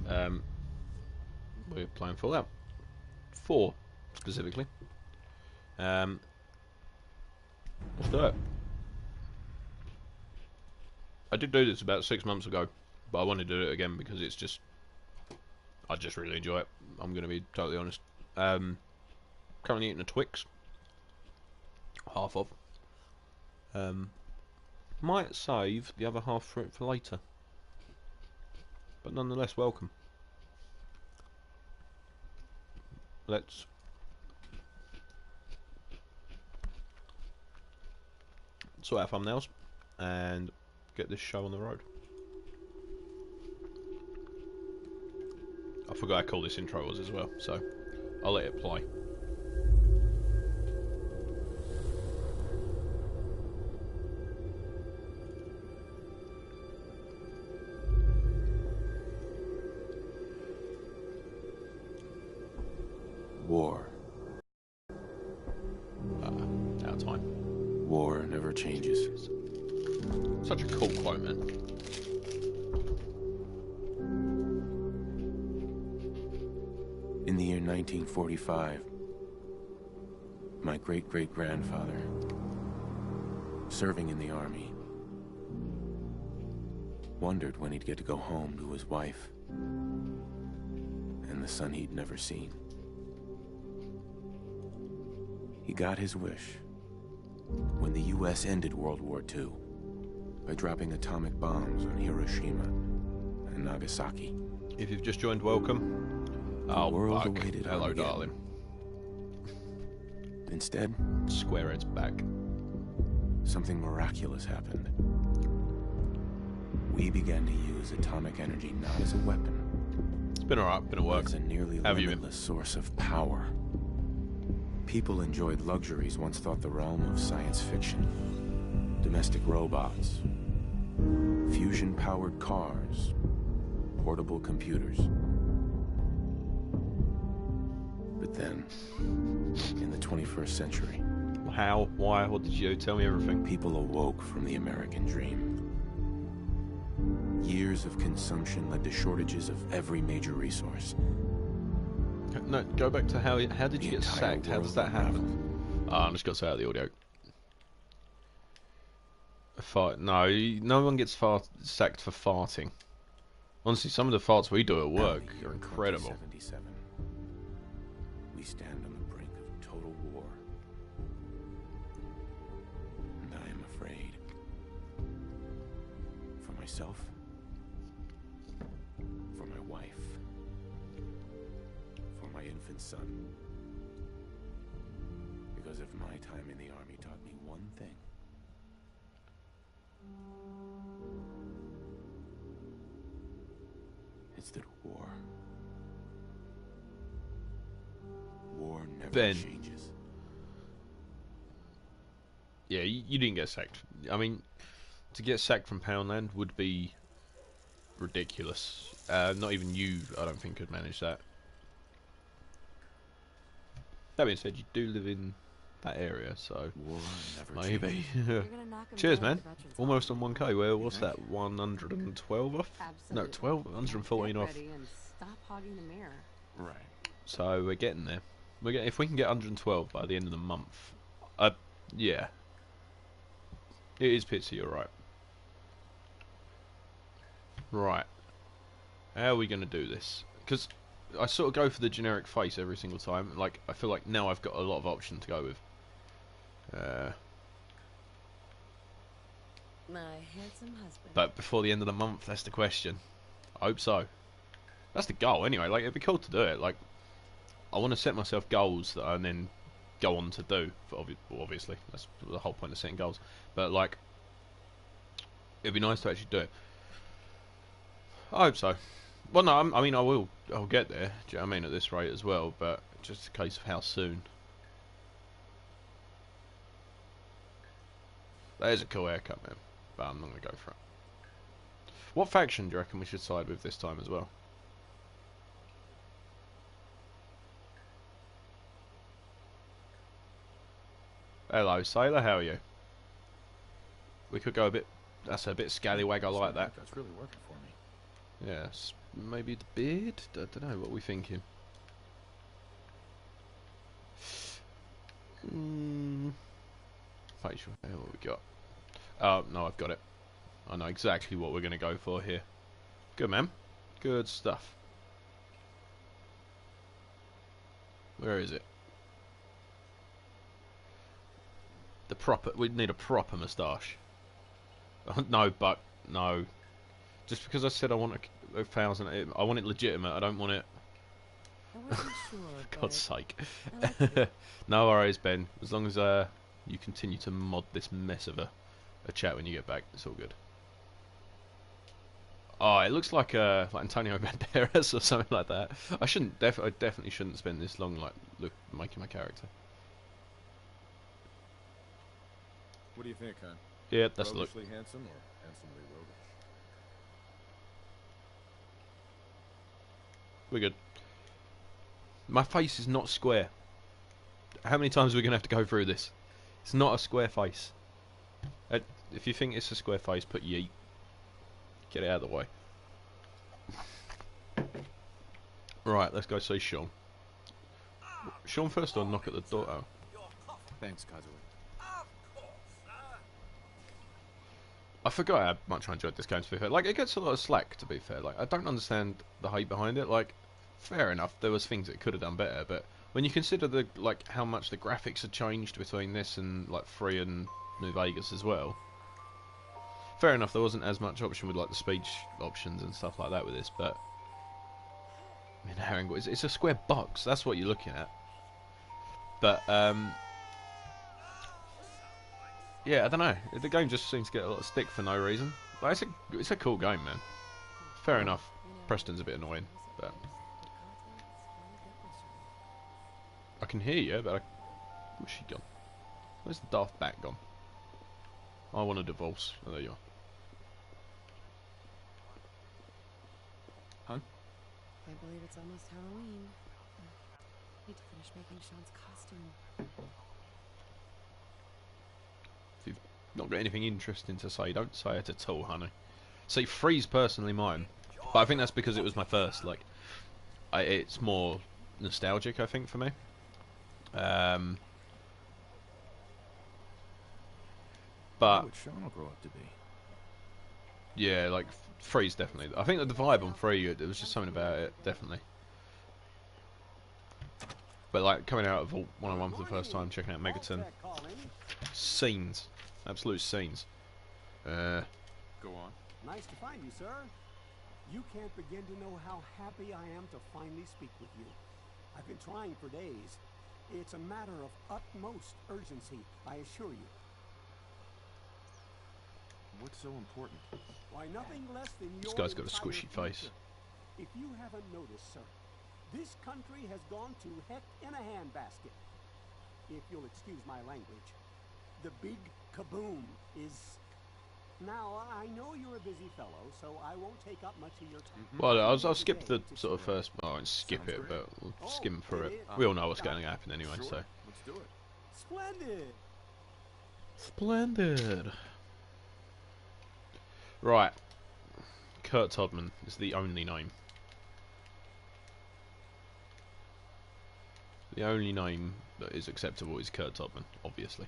We're playing Fallout 4 specifically. Let's do it. I did do this about 6 months ago, but I want to do it again because it's just, I just really enjoy it. I'm going to be totally honest. Currently eating a Twix, half of. Might save the other half for later, but nonetheless welcome. Let's sort out thumbnails and get this show on the road. I forgot how cool this intro was as well, so I'll let it play. War. Out of time. War never changes. Such a cool quote, man. In the year 1945, my great-great-grandfather, serving in the army, wondered when he'd get to go home to his wife and the son he'd never seen. He got his wish when the U.S. ended World War II by dropping atomic bombs on Hiroshima and Nagasaki. If you've just joined, welcome. Oh, world fuck. awaited Hello, Armageddon. darling. Instead, Squarehead's back. something miraculous happened. We began to use atomic energy not as a weapon, It's been alright, been at but work. as a nearly How have you been? limitless source of power. People enjoyed luxuries once thought the realm of science fiction. Domestic robots, fusion-powered cars, portable computers. But then, in the 21st century, How? Why? What did you do? Tell me everything. people awoke from the American dream. Years of consumption led to shortages of every major resource. No, go back to how did you The get entire sacked? How does world that happen? unraveled. I'm just gonna say out the audio. No, no one gets sacked for farting. Honestly, some of the farts we do at work Now, in the year are incredible. 2077, we stand on the brink of total war. And I am afraid. For myself. For my wife. For my infant son. Because if my time in the army taught me one thing, it's that war never Ben. changes. Yeah, you didn't get sacked. I mean, to get sacked from Poundland would be ridiculous. Not even you, I don't think, could manage that. That being said, you do live in that area, so War never maybe. changes. You're gonna knock 'em Cheers, dead man. at the Veterans Almost Hall. on 1k. Where what's that? 112 off? No, Absolutely. 12, 114 Get off. ready and stop hogging the mirror. Right. So we're getting there. If we can get 112 by the end of the month, yeah, it is pitsy. You're right. Right. How are we gonna do this? Because I sort of go for the generic face every single time. Like I feel like now I've got a lot of option to go with. My handsome husband. But before the end of the month, that's the question. I hope so. That's the goal anyway. Like it'd be cool to do it. Like I want to set myself goals that I then go on to do. For obviously, that's the whole point of setting goals. But like, it'd be nice to actually do it. I hope so. Well, no, I mean, I'll get there. Do you know what I mean? At this rate as well, but just a case of how soon. That is a cool haircut, man. But I'm not gonna go for it. What faction do you reckon we should side with this time as well? Hello, sailor. How are you? We could go a bit. That's a bit scallywag. I like that. That's really working for me. Yes. maybe the beard? I don't know, what are we thinking? Facial hair, what we got? Oh, no, I've got it. I know exactly what we're going to go for here. Good, man. Good stuff. Where is it? The proper... We need a proper moustache. No, but... No. Just because I said I want a 1,000... I want it legitimate. I don't want it... I wasn't sure, God's but sake. I like it. No worries, Ben. As long as you continue to mod this mess of a chat when you get back, it's all good. Oh, it looks like Antonio Banderas or something like that. I definitely shouldn't spend this long making my character. What do you think, hon? Yeah, that's the look. Roguishly handsome or handsomely roguish? We're good. My face is not square. How many times are we going to have to go through this? It's not a square face. If you think it's a square face, put yeet. Get it out of the way. Right, let's go see Sean. Sean first or knock at the door? Oh. Thanks, Kazuo. I forgot how much I enjoyed this game, to be fair. Like, it gets a lot of slack, to be fair. Like, I don't understand the hate behind it. Like, fair enough, there was things it could have done better, but when you consider how much the graphics have changed between this and, 3 and New Vegas as well. Fair enough, there wasn't as much option with, the speech options and stuff like that with this, but... I mean, how angle... It's a square box, that's what you're looking at. But, yeah, I don't know. The game just seems to get a lot of stick for no reason. Like, it's a cool game, man. Fair enough. Preston's a bit annoying, but... I can hear you, but where's she gone? Where's the daft bat gone? I want a divorce. Oh, there you are. Hun? Can't believe it's almost Halloween. Need to finish making Sean's costume. If you've not got anything interesting to say, don't say it at all, honey. See, 3's personally mine, but I think that's because it was my first. It's more nostalgic, I think, for me. But What Sean will grow up to be. yeah, 3's definitely. I think that the vibe on 3, there was just something about it, definitely. But coming out of 101 for the first time, checking out Megaton, scenes, absolute scenes. Go on. Nice to find you, sir. You can't begin to know how happy I am to finally speak with you. I've been trying for days. It's a matter of utmost urgency, I assure you. What's so important? Why, nothing less than your This guy's got a entire squishy face. future. If you haven't noticed, sir, this country has gone to heck in a handbasket. If you'll excuse my language. The big kaboom is... Now, I know you're a busy fellow, so I won't take up much of your time. Well, I'll skip the sort of first. Well, I won't skip it, but we'll skim through it. We all know what's going to happen anyway, so. Let's do it. Splendid! Splendid. Right. Kurt Todman is the only name. The only name that is acceptable is Kurt Todman, obviously.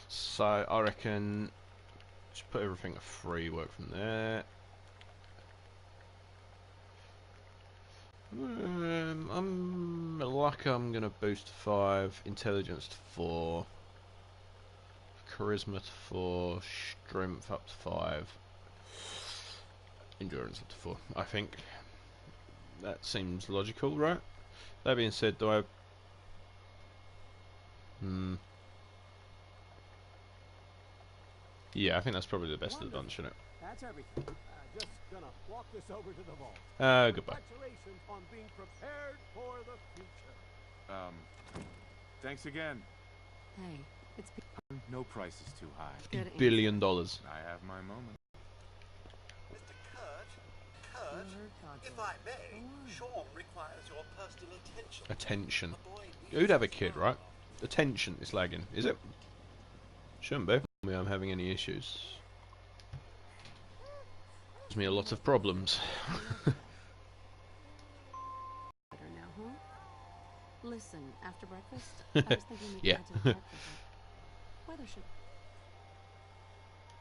So I reckon just put everything at 3, work from there. I'm lucky I'm gonna boost to 5, intelligence to 4, charisma to 4, strength up to 5, endurance up to 4. I think that seems logical, right? That being said, do I? Yeah, I think that's probably the best of the bunch, isn't it? That's everything. Just gonna walk this over to the vault. Goodbye. Congratulations on being prepared for the future. Thanks again. Hey, it's No price is too high. good. $1 billion. I have my moment. Mr. Kurt, if I may, Sean requires your personal attention. Attention. The boy needs Who'd have a to kid, smile. right? Attention is lagging. Is it? Shouldn't be. I'm having any issues. Gives me a lot of problems. Listen, after breakfast, I was thinking we could Yeah. head to the park for a bit. Weather should.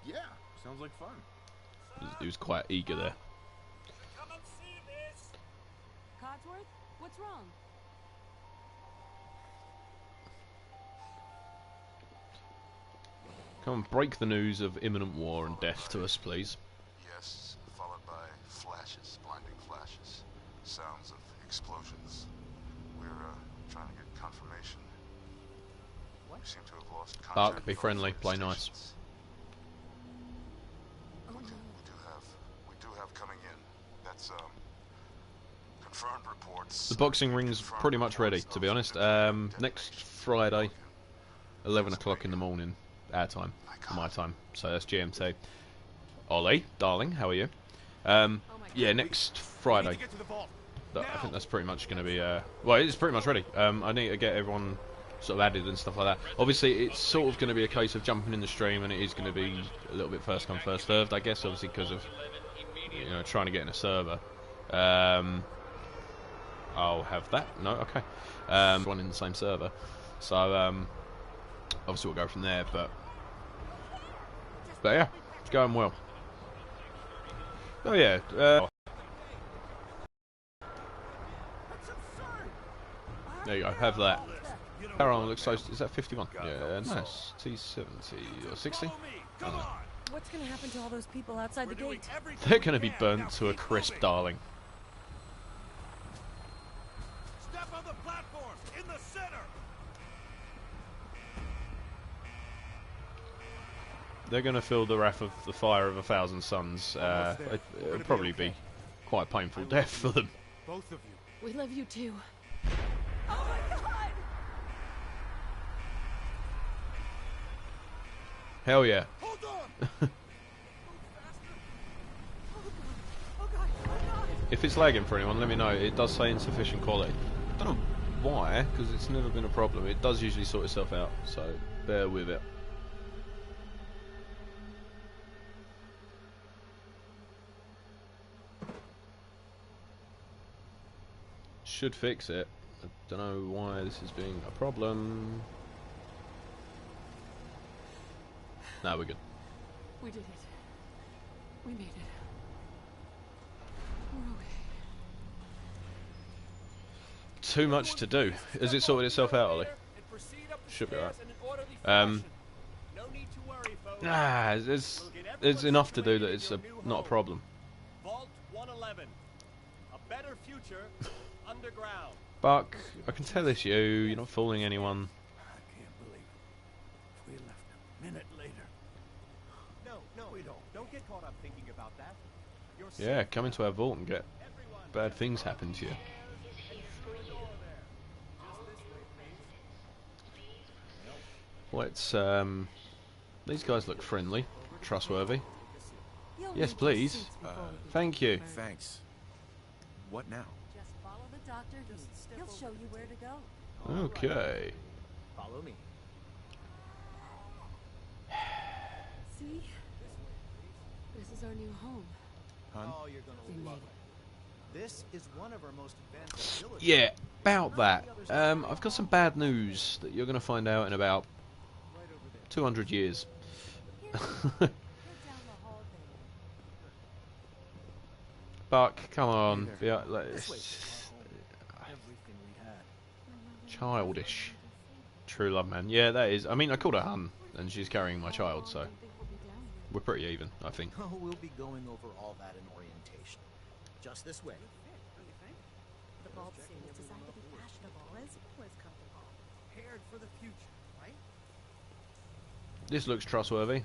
Yeah, sounds like fun. He was quite eager there. Come and see this. Codsworth, what's wrong? Come on, break the news of imminent war and death to us, please. Yes, followed by flashes, blinding flashes. Sounds of explosions. We're trying to get confirmation. We seem to have lost contact. Buck, be with all friendly, three play nice. stations. We do have coming in. That's confirmed reports. The boxing ring's pretty much ready, to be honest. Next Friday, 11 o'clock in the morning, our time, my time. So that's GMT. Ollie, darling, how are you? Yeah, next Friday. I think that's pretty much going to be. Well, it's pretty much ready. I need to get everyone sort of added and stuff like that. Obviously, it's sort of going to be a case of jumping in the stream, and it is going to be a little bit first come first served, I guess. Obviously, because of trying to get in a server. I'll have that. No, okay. One in the same server, so obviously we'll go from there. But yeah, it's going well. Oh yeah. There you go. Have that. Carol looks so. Is that 51? Yeah, nice. T70 or 60? What's gonna happen to all those people outside the gate? They're going to be burnt to a crisp, darling. Step on the platform in the center. They're going to feel the wrath of the fire of 1,000 suns. It'll probably be quite a painful death for them. Both of you. We love you too. Oh my god! Hell yeah. Hold on. If it's lagging for anyone, let me know. It does say insufficient quality. I don't know why, because it's never been a problem. It does usually sort itself out, so bear with it. Should fix it. I don't know why this is being a problem. No, we're good. We did it. We made it. We're okay. Too much to do. Has it sorted itself out, Ollie? Should be alright. Nah, there's enough to do that it's not a problem. Vault 111. A better future underground. Buck, I can tell it's you. You're not fooling anyone. I can't believe it. If we left a minute later. No, we don't. Don't get caught up thinking about that. You're Yeah, come into our vault and get bad things happen to you. Let's, these guys look friendly, trustworthy. Yes, please. Thank you. Thanks. What now? Just follow the doctor. He'll show you where to go. Okay. Follow me. See? This is our new home. Hun? Oh, you're We gonna made love it. it. This is one of our most advanced facilities. Yeah, about that. I've got some bad news that you're going to find out in about 200 years. Buck, come on. Yeah, Everything we had. childish. True love, man. Yeah, that is. I mean, I called her Hun, and she's carrying my child, so we're pretty even, I think. Oh, we'll be going over all that in orientation. Just this way. The bald suit is designed to be fashionable as well as comfortable. Prepared for the future, right? This looks trustworthy.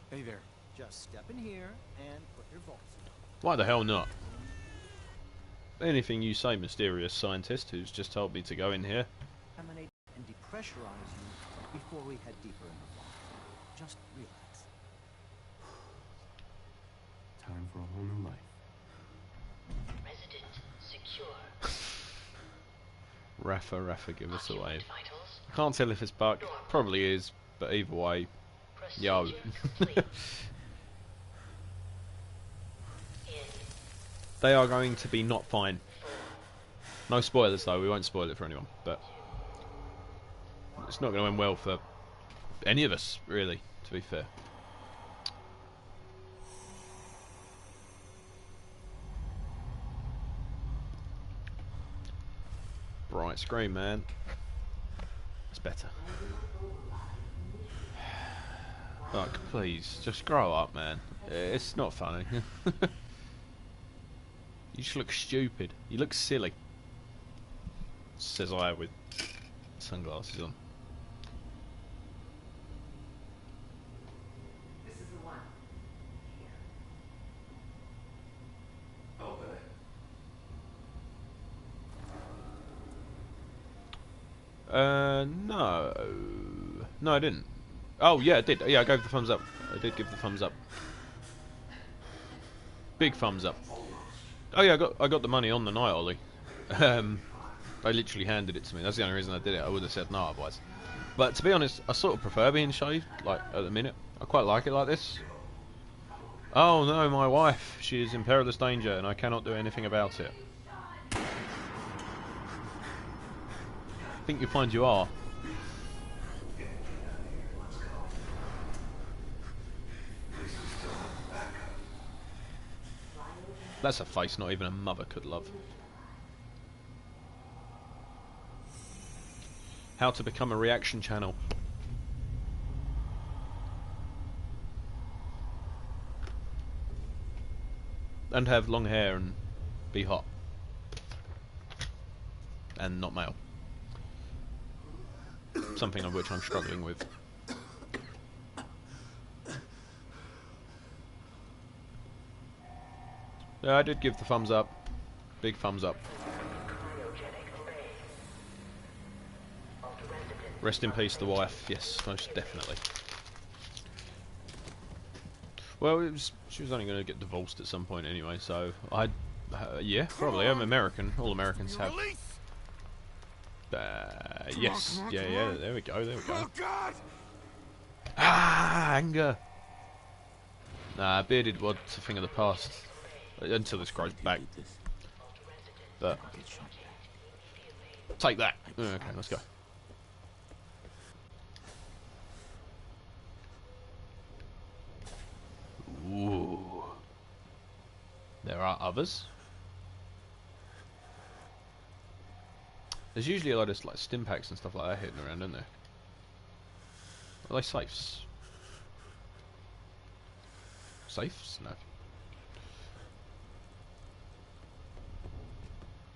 Hey there. Just step in here and put your vault suit on. Why the hell not? Anything you say, mysterious scientist who's just told me to go in here. Emanate and depressurize you before we head deeper in the vault. Just relax. Time for a whole new life. Resident secure. Rafa, give us a Occupant wave. vitals. I can't tell if it's Buck. Probably is, but either way, yo. Procedure complete. In they are going to be not fine. No spoilers though, we won't spoil it for anyone, but it's not going to end well for any of us, really, to be fair. Bright screen, man. It's better. Like, please, just grow up, man. It's not funny. You just look stupid. You look silly. Says I with sunglasses on. This is the one. Here. Open it. No. No, I didn't. Oh, yeah, I did. Yeah, I gave the thumbs up. I did give the thumbs up. Big thumbs up. Oh yeah, I got the money on the night, Ollie. They literally handed it to me. That's the only reason I did it. I would have said no otherwise. But to be honest, I sort of prefer being shaved, like, at the minute. I quite like it like this. Oh no, my wife. She is in perilous danger and I cannot do anything about it. I think you find you are. That's a face not even a mother could love. How to become a reaction channel. And have long hair and be hot. And not male. Something of which I'm struggling with. Yeah, I did give the thumbs up. Big thumbs up. Rest in peace, the wife. Yes, most definitely. Well, she was only going to get divorced at some point anyway, so yeah, probably. I'm American. All Americans have. Yes, yeah. There we go. Ah, anger. Nah, bearded wad's a thing of the past. Until this grows back. But take that. Okay, let's go. Ooh. There are others. There's usually a lot of like stim packs and stuff like that hitting around, isn't there? Are they safes? Safes? No.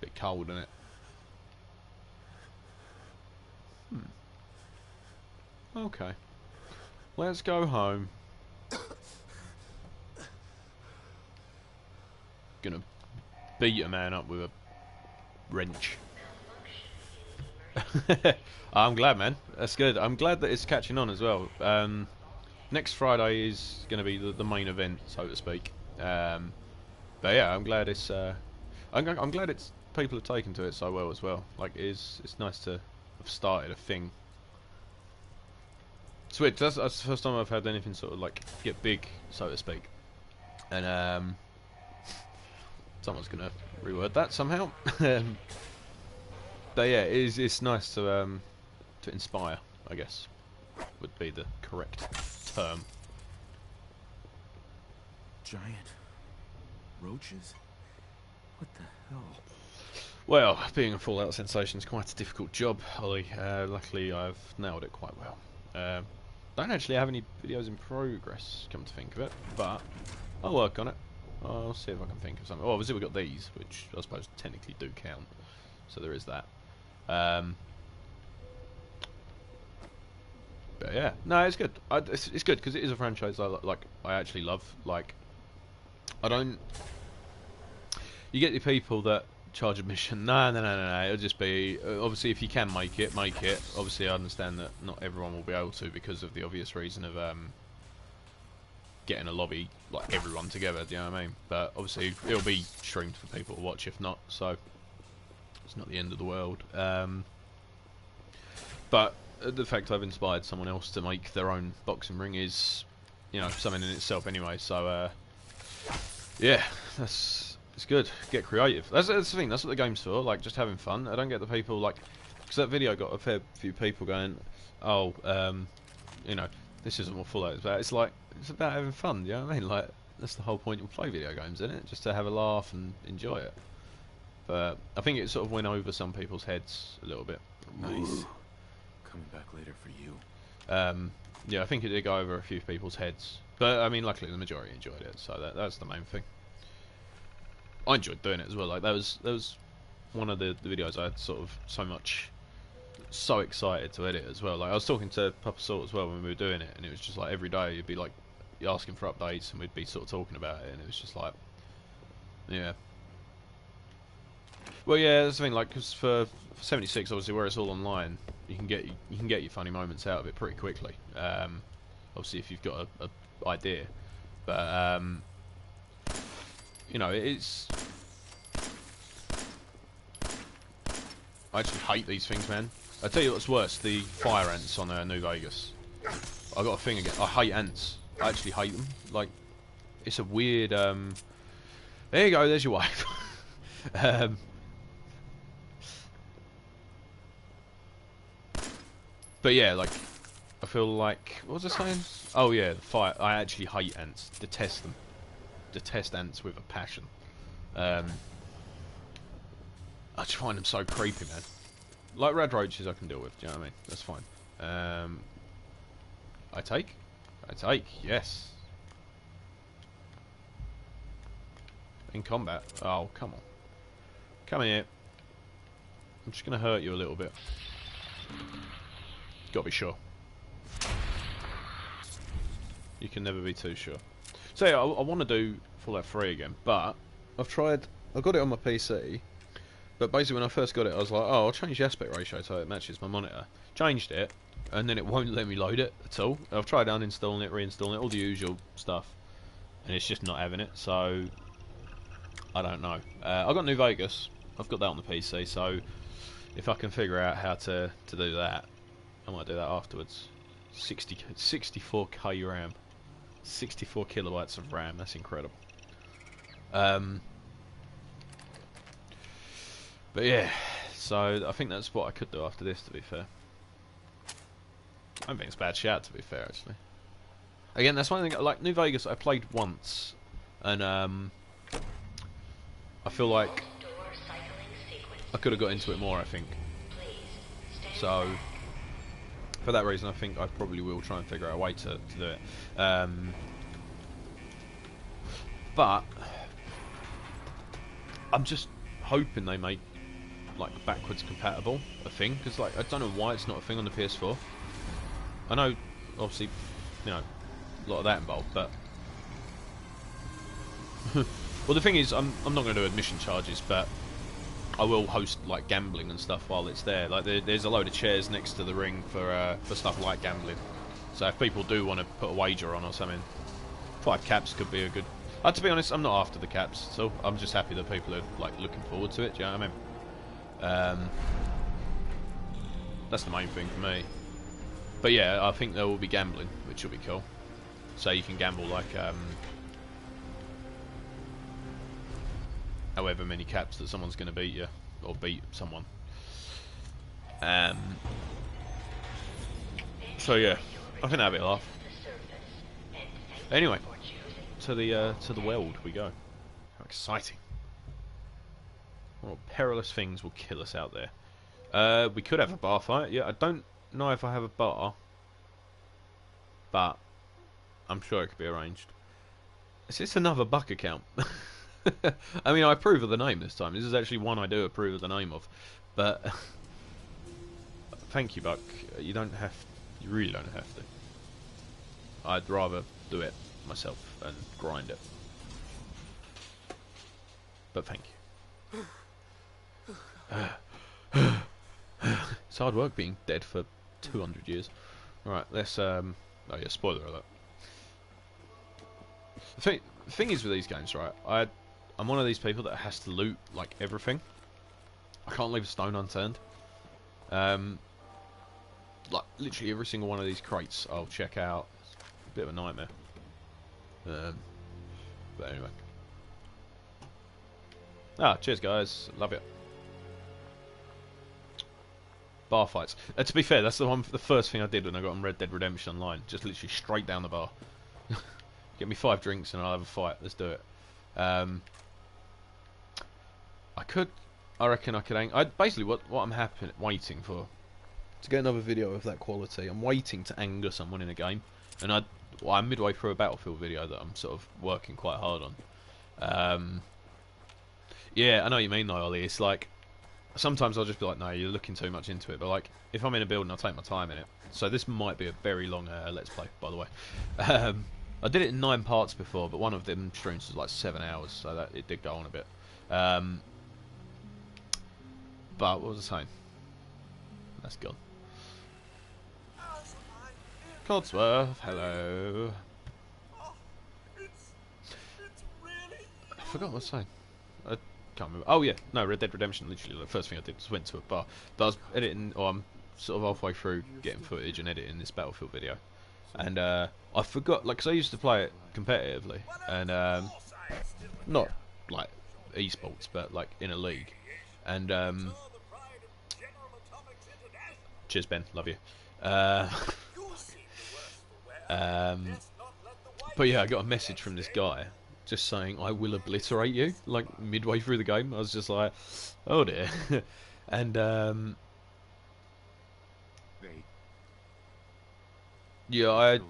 Bit cold, isn't it? Okay. Let's go home. Gonna beat a man up with a wrench. I'm glad, man. That's good. I'm glad that it's catching on as well. Next Friday is going to be the main event, so to speak. But yeah, I'm glad it's. I'm glad it's people have taken to it so well as well. Like it's nice to have started a thing. It's weird. That's the first time I've had anything sort of like get big, so to speak. And someone's gonna reword that somehow. But yeah, it's nice to inspire, I guess, would be the correct term. Giant roaches? What the hell? Well, being a Fallout sensation is quite a difficult job, Ollie. Luckily, I've nailed it quite well. Don't actually have any videos in progress, come to think of it, but I'll work on it. I'll see if I can think of something. Oh, obviously we've got these, which I suppose technically do count, so there is that. But yeah, no, it's good. It's good because it is a franchise I actually love. Like, I don't. You get the people that charge admission. No. It'll just be obviously if you can make it, make it. Obviously, I understand that not everyone will be able to because of the obvious reason of getting a lobby like everyone together. Do you know what I mean? But obviously, it'll be streamed for people to watch if not. So it's not the end of the world. But the fact I've inspired someone else to make their own boxing ring is, you know, something in itself anyway. So yeah, it's It's good. Get creative. That's the thing. That's what the game's for. Like, just having fun. I don't get the people like, because that video got a fair few people going, oh, you know, this isn't what Fallout is about. It's like, it's about having fun. You know what I mean? Like, that's the whole point you play video games, isn't it? Just to have a laugh and enjoy it. But I think it sort of went over some people's heads a little bit. Nice. Coming back later for you. Yeah, I think it did go over a few people's heads. But I mean, luckily the majority enjoyed it, so that's the main thing. I enjoyed doing it as well. Like that was one of the videos I had sort of so excited to edit as well. Like I was talking to Papa Salt as well when we were doing it, and it was just like every day you'd be like asking for updates, and we'd be sort of talking about it, and it was just like, yeah. Well, yeah, that's the thing. Like, because for 76, obviously, where it's all online, you can get your funny moments out of it pretty quickly. Obviously, if you've got a idea, but you know, it's. I actually hate these things, man. I tell you what's worse: the fire ants on New Vegas. I got a thing again. I hate ants. I actually hate them. Like, it's a weird. There you go. There's your wife. But yeah, like, I feel like, what was I saying? Oh yeah, the fire. I actually hate ants. Detest them. Detest ants with a passion. I just find them so creepy, man. Like rad roaches I can deal with, do you know what I mean? That's fine. I take, yes. In combat. Oh, come on. Come here. I'm just going to hurt you a little bit. Gotta be sure. You can never be too sure. So yeah, I want to do Fallout 3 again, but I got it on my PC, but basically when I first got it I was like, oh, I'll change the aspect ratio so it matches my monitor. Changed it, and then it won't let me load it at all. I've tried uninstalling it, reinstalling it, all the usual stuff, and it's just not having it, so I don't know. I've got New Vegas, I've got that on the PC, so if I can figure out how to do that, I might do that afterwards. 64k RAM. 64 kilobytes of RAM, that's incredible. But yeah, so I think that's what I could do after this, to be fair. I don't think it's a bad shout, to be fair, actually. Again, that's one thing, like New Vegas I played once, and I feel like I could have got into it more, I think. So for that reason, I think I probably will try and figure out a way to do it. But I'm just hoping they make like backwards compatible a thing, because like I don't know why it's not a thing on the PS4. I know, obviously, you know, a lot of that involved, but well, the thing is, I'm not going to do admission charges, but I will host like gambling and stuff while it's there. Like there's a load of chairs next to the ring for stuff like gambling. So if people do want to put a wager on or something, 5 caps could be a good. To be honest, I'm not after the caps, so I'm just happy that people are like looking forward to it. Do you know what I mean? That's the main thing for me. But yeah, I think there will be gambling, which will be cool. So you can gamble like however many caps that someone's going to beat you, or beat someone. So yeah, I think that'd be a laugh. Anyway, to the world we go. How exciting! What perilous things will kill us out there? We could have a bar fight. Yeah, I don't know if I have a bar, but I'm sure it could be arranged. Is this another Buck account? I mean, I approve of the name this time. This is actually one I do approve of the name of. But thank you, Buck. You don't have. You really don't have to. I'd rather do it myself and grind it. But thank you. It's hard work being dead for 200 years. Alright, let's. Oh yeah, spoiler alert. The thing is with these games, right? I'm one of these people that has to loot like everything. I can't leave a stone unturned. Like literally every single one of these crates I'll check out. It's a bit of a nightmare. But anyway. Ah, cheers, guys. Love it. Bar fights. To be fair, that's the first thing I did when I got on Red Dead Redemption Online. Just literally straight down the bar. Get me 5 drinks and I'll have a fight. Let's do it. I reckon I could. Basically, what I'm waiting for to get another video of that quality. I'm waiting to anger someone in a game, and I'm midway through a Battlefield video that I'm sort of working quite hard on. Yeah, I know what you mean, though, Ollie. It's like sometimes I'll just be like, no, you're looking too much into it. But like, if I'm in a building, I'll take my time in it. So this might be a very long Let's Play, by the way. I did it in 9 parts before, but one of them streams was like 7 hours, so that it did go on a bit. But what was I saying? That's gone. Codsworth, hello. I forgot what I was saying. I can't remember. Oh yeah, no, Red Dead Redemption. Literally, the first thing I did was went to a bar. But I was editing, or I'm sort of halfway through getting footage and editing this Battlefield video, and I forgot, like, 'cause I used to play it competitively, and not like esports, but like in a league, and cheers, Ben, love you. But yeah, I got a message from this guy just saying, I will obliterate you, like midway through the game. I was just like, oh dear. And yeah, I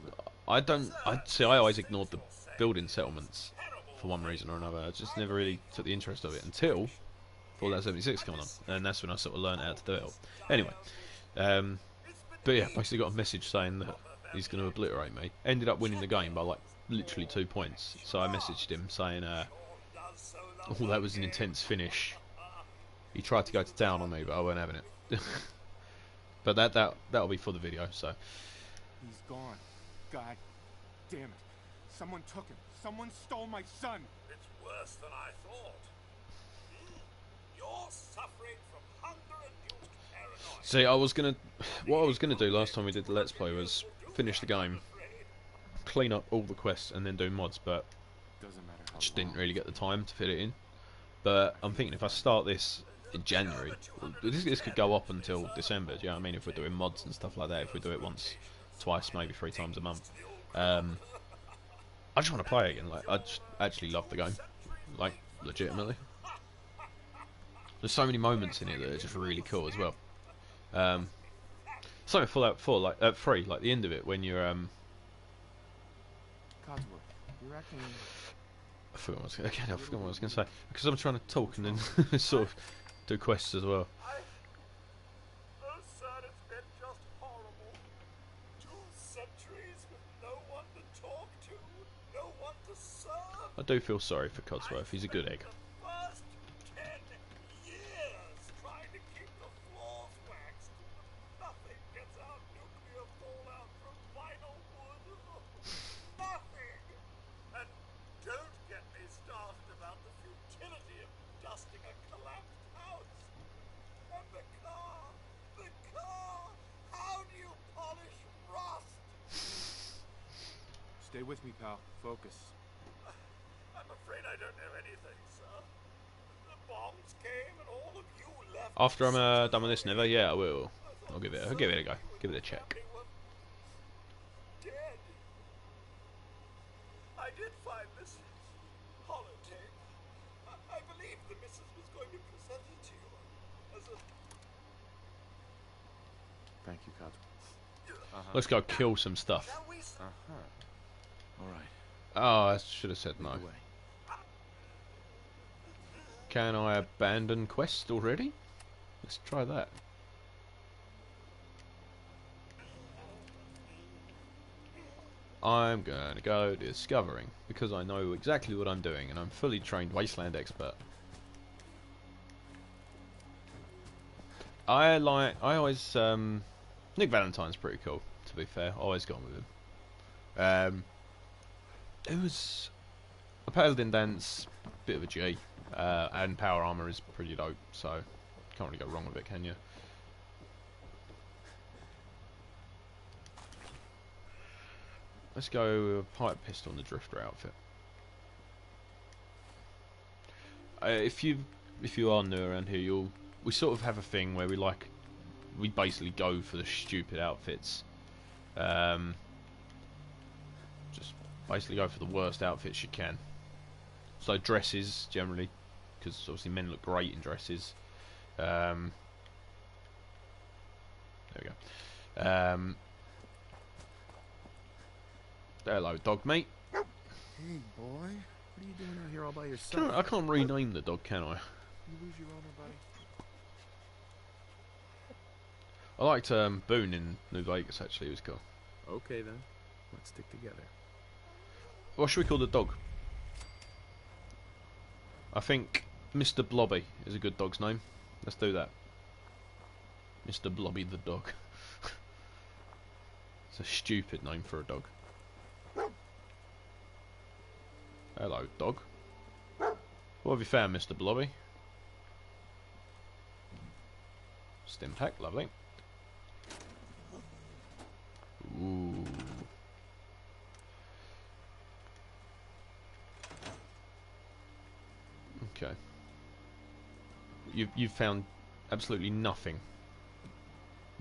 always ignored the building settlements for one reason or another. I just never really took the interest of it until Fallout 76 came on, and that's when I sort of learned how to do it. Anyway, but yeah, basically got a message saying that he's going to obliterate me. Ended up winning the game by like literally 2 points. So I messaged him saying, oh, that was an intense finish. He tried to go to town on me, but I weren't having it. But that'll be for the video. So He's gone. God damn it. Someone took him. Someone stole my son. It's worse than I thought. You're suffering from hunger-induced paranoia. see, what I was gonna do last time we did the Let's Play was finish the game, clean up all the quests, and then do mods. But Doesn't matter how just didn't really get the time to fit it in. But I'm thinking if I start this in January, this could go up until December. Do you know what I mean? If we're doing mods and stuff like that, if we do it once, twice, maybe 3 times a month. I just want to play again. Like, I just actually love the game, like legitimately. There's so many moments in it that are just really cool as well. Something Fallout 4, like 3, like the end of it when you're Codsworth, you're acting. I forgot what I was going to say because I'm trying to talk and then sort of do quests as well. Oh, son, it's been just horrible. 2 centuries with no one to talk to, no one to serve. I do feel sorry for Codsworth. He's a good egg. The first 10 years trying to keep the floors waxed. Nothing gets out nuclear fallout from vinyl wood. Nothing. And don't get me started about the futility of dusting a collapsed house. And the car. How do you polish rust? Stay with me, pal. Focus. I'm afraid I don't know anything, sir. The bombs came and all of you left. After I'm done with this, never. Yeah, I will. I'll give it a go. Give it a check. Dead. I did find this holotape. I believe the missus was going to present it to you as a... Thank you, Codsworth. Let's go kill some stuff. Shall we... All right. Oh, I should have said no. Lead the way. Can I abandon quest already? Let's try that. I'm going to go discovering because I know exactly what I'm doing and I'm fully trained wasteland expert. I always Nick Valentine's pretty cool, to be fair. Always gone with him. It was a paladin dance, bit of a G, and power armor is pretty dope, so can't really go wrong with it, can you? Let's go with a pipe pistol and the drifter outfit. if you are new around here, we sort of have a thing where we basically go for the stupid outfits. Just basically go for the worst outfits you can. So dresses generally, because obviously men look great in dresses. There we go. Hello, dog mate. Hey, boy. What are you doing out here all by yourself? I can't rename the dog, can I? You lose your owner, buddy. I liked Boone in New Vegas, actually. It was cool. Okay, then. Let's stick together. What should we call the dog? I think Mr. Blobby is a good dog's name. Let's do that. Mr. Blobby the dog. It's a stupid name for a dog. Hello, dog. What have you found, Mr. Blobby? Stim pack, lovely. Ooh. Okay. You've found absolutely nothing,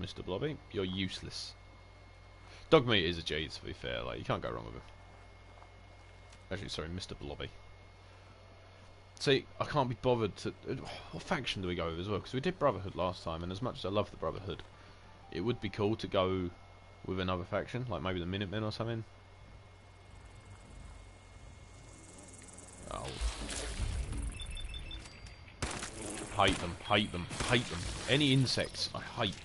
Mr. Blobby. You're useless. Dog meat is a G, to be fair. Like, you can't go wrong with it. Actually, sorry, Mr. Blobby. See, I can't be bothered to... What faction do we go with as well? Because we did Brotherhood last time, and as much as I love the Brotherhood, it would be cool to go with another faction, like maybe the Minutemen or something. Oh. Hate them, hate them, hate them. Any insects, I hate.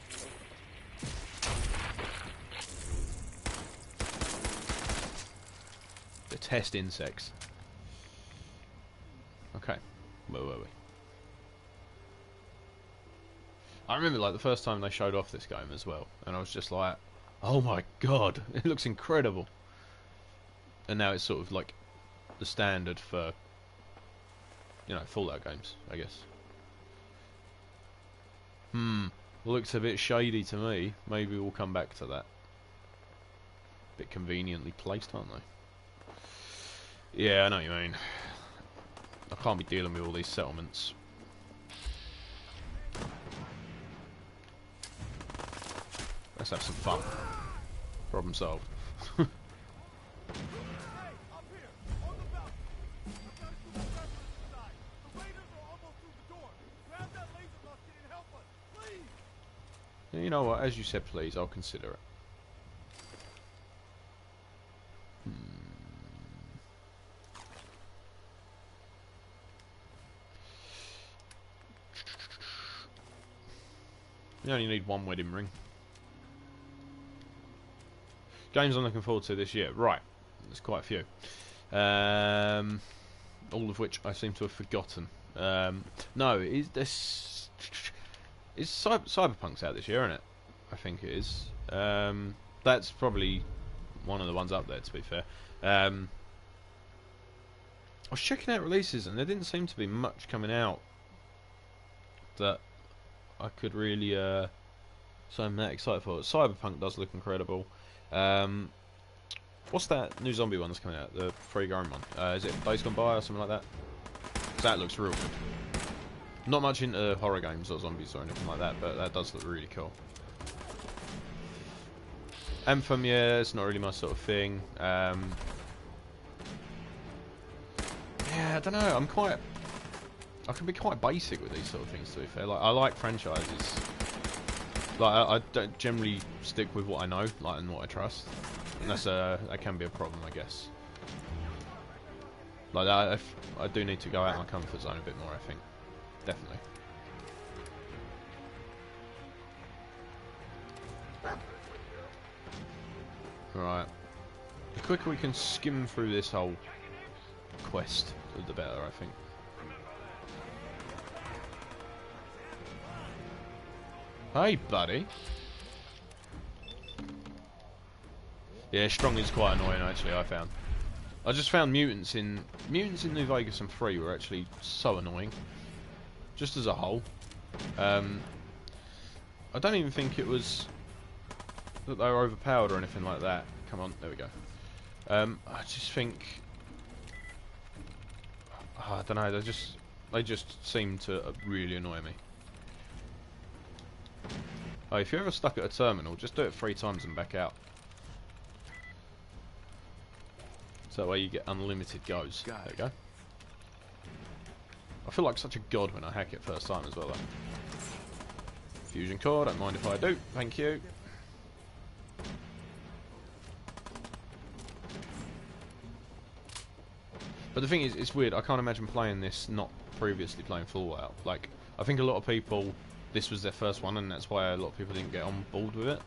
Detest insects. Okay, where were we? I remember like the first time they showed off this game as well, and I was just like, oh my god, it looks incredible. And now it's sort of like the standard for, you know, Fallout games, I guess. Looks a bit shady to me. Maybe we'll come back to that. Bit conveniently placed, aren't they? Yeah, I know what you mean. I can't be dealing with all these settlements. Let's have some fun. Problem solved. You know what, as you said, please, I'll consider it. You only need one wedding ring. Games I'm looking forward to this year. Right, there's quite a few. All of which I seem to have forgotten. No, is this... Cyberpunk's out this year, isn't it? I think it is. That's probably one of the ones up there, to be fair. I was checking out releases, and there didn't seem to be much coming out that I could really say I'm that excited for. Cyberpunk does look incredible. What's that new zombie one that's coming out? The free going one. Is it Days Gone By or something like that? That looks real good. Not much into horror games or zombies or anything like that, but that does look really cool. Anthem, yeah, it's not really my sort of thing. Yeah, I don't know. I can be quite basic with these sort of things, to be fair. Like, I like franchises. Like, I don't generally stick with what I know, like, and what I trust. And that can be a problem, I guess. Like, I do need to go out of my comfort zone a bit more, I think. Definitely. Right. The quicker we can skim through this whole quest, the better, I think. Hey, buddy. Yeah, strong is quite annoying, actually, I found. I just found mutants in New Vegas and 3 were actually so annoying. Just as a whole. I don't even think it was that they were overpowered or anything like that. Come on, there we go. I just think... I don't know, they're just... They just seem to really annoy me. Oh, if you're ever stuck at a terminal, just do it 3 times and back out. So that way you get unlimited goes. There you go. I feel like such a god when I hack it first time as well, though. Fusion core, don't mind if I do. Thank you. But the thing is, it's weird. I can't imagine playing this not previously playing Fallout. Like, I think a lot of people, this was their first one, and that's why a lot of people didn't get on board with it.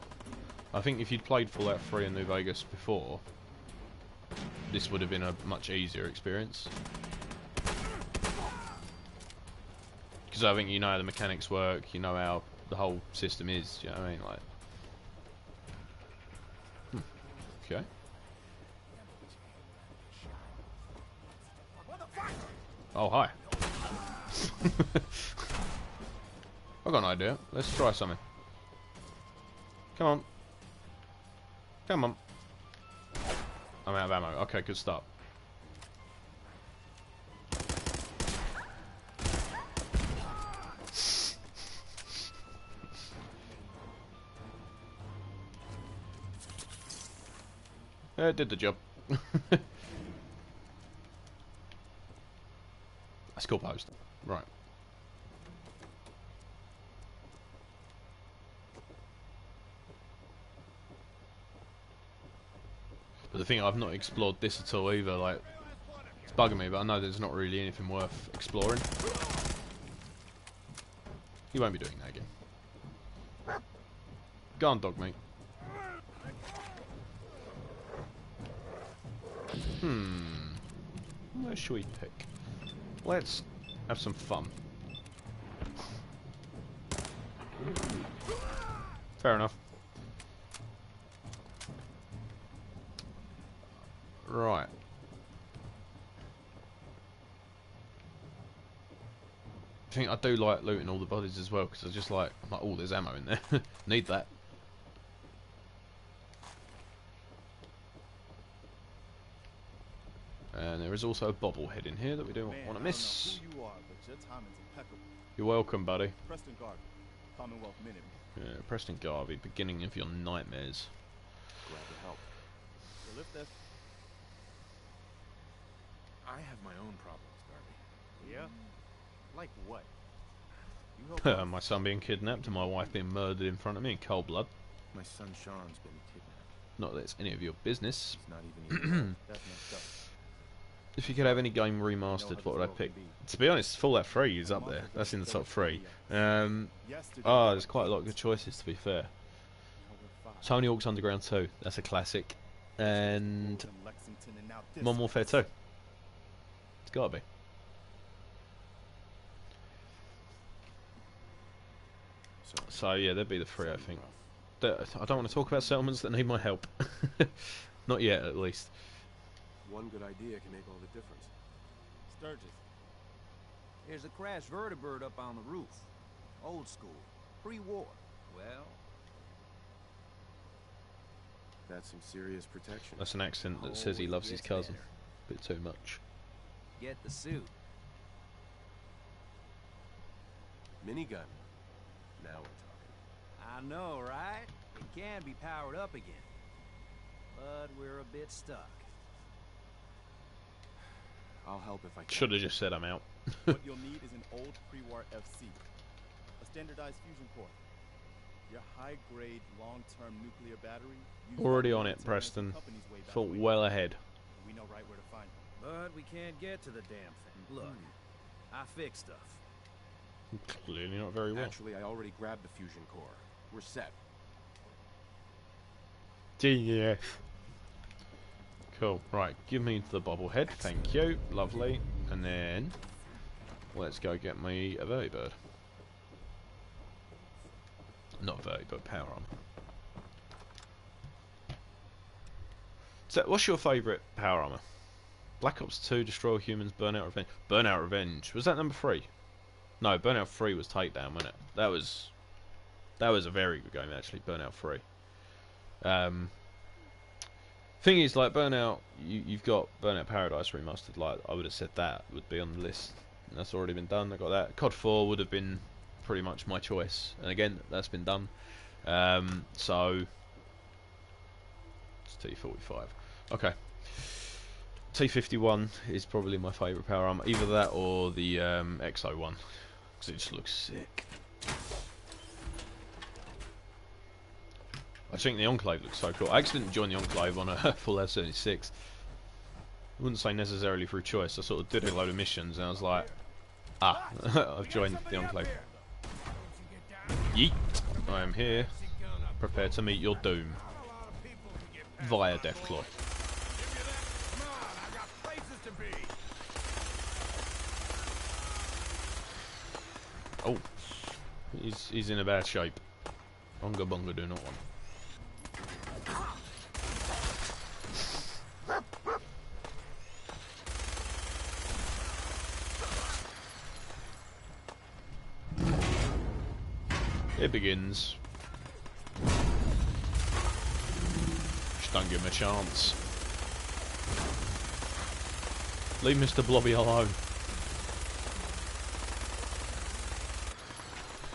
I think if you'd played Fallout 3 in New Vegas before, this would have been a much easier experience. Because I think you know how the mechanics work, you know how the whole system is, you know what I mean? Like, okay. Oh, hi. I've got an idea. Let's try something. Come on. Come on. I'm out of ammo. Okay, good start. Yeah, it did the job. That's cool post. Right. But the thing, I've not explored this at all either. Like, it's bugging me, but I know there's not really anything worth exploring. You won't be doing that again. Go on, dog mate. Where should we pick? Let's have some fun. Fair enough. Right. I think I do like looting all the bodies as well, because I just like, oh, there's ammo in there. Need that. And there is also a bobblehead in here that we don't want to miss. I don't know who you are, but your timing's impeccable. You're welcome, buddy. Preston Garvey, Commonwealth Minute. Yeah, Preston Garvey, beginning of your nightmares. Glad to help. So lift that. I have my own problems, Garvey. Yeah? Like what? You help My son being kidnapped and my wife being murdered in front of me in cold blood. My son Sean's been kidnapped. Not that it's any of your business. He's not even That's messed up. If you could have any game remastered, what would I pick? To be honest, Fallout 3 is up there. That's in the top 3. There's quite a lot of good choices, to be fair. Tony Hawk's Underground 2, that's a classic. And Modern Warfare 2. It's gotta be. So yeah, that'd be the 3, I think. I don't want to talk about settlements that need my help. Not yet, at least. One good idea can make all the difference. Sturgis. There's a crashed vertibird up on the roof. Old school. Pre-war. Well, That's some serious protection. That's an accent that says he loves his cousin. Bit too much. get the suit. Minigun. Now we're talking. I know, right? It can be powered up again. But we're a bit stuck. I'll help if I can. Should have just said I'm out. What you'll need is an old pre-war FC. A standardized fusion core. Your high-grade, long-term nuclear battery. Already on it, Preston. Thought well ahead. We know right where to find them. But we can't get to the damn thing. Look, I fix stuff. Clearly not very well. Actually, I already grabbed the fusion core. We're set. Genius. Cool. Right, give me the bobblehead. Thank you. Lovely. And then let's go get me a vertibird. Not vertibird, power armor. So, what's your favourite power armor? Black Ops 2, Destroy All Humans, Burnout Revenge. Burnout Revenge. Was that number 3? No, Burnout 3 was Takedown, wasn't it? That was a very good game, actually, Burnout 3. Thing is, like, Burnout, you've got Burnout Paradise Remastered. Like, I would have said that would be on the list That's already been done. I got that. COD 4 would have been pretty much my choice, and again, that's been done. So it's T45. Okay. T51 is probably my favourite power armor. Either that or the XO one, because it just looks sick. I think the Enclave looks so cool. I actually didn't join the Enclave on a full S76. I wouldn't say necessarily through choice. I sort of did a load of missions and I was like, ah, I've joined the Enclave. Yeet. I am here, prepared to meet your doom via Deathclaw. Oh, he's in a bad shape. Bunga bunga do not want. It begins. Just don't give him a chance. Leave Mr. Blobby alone.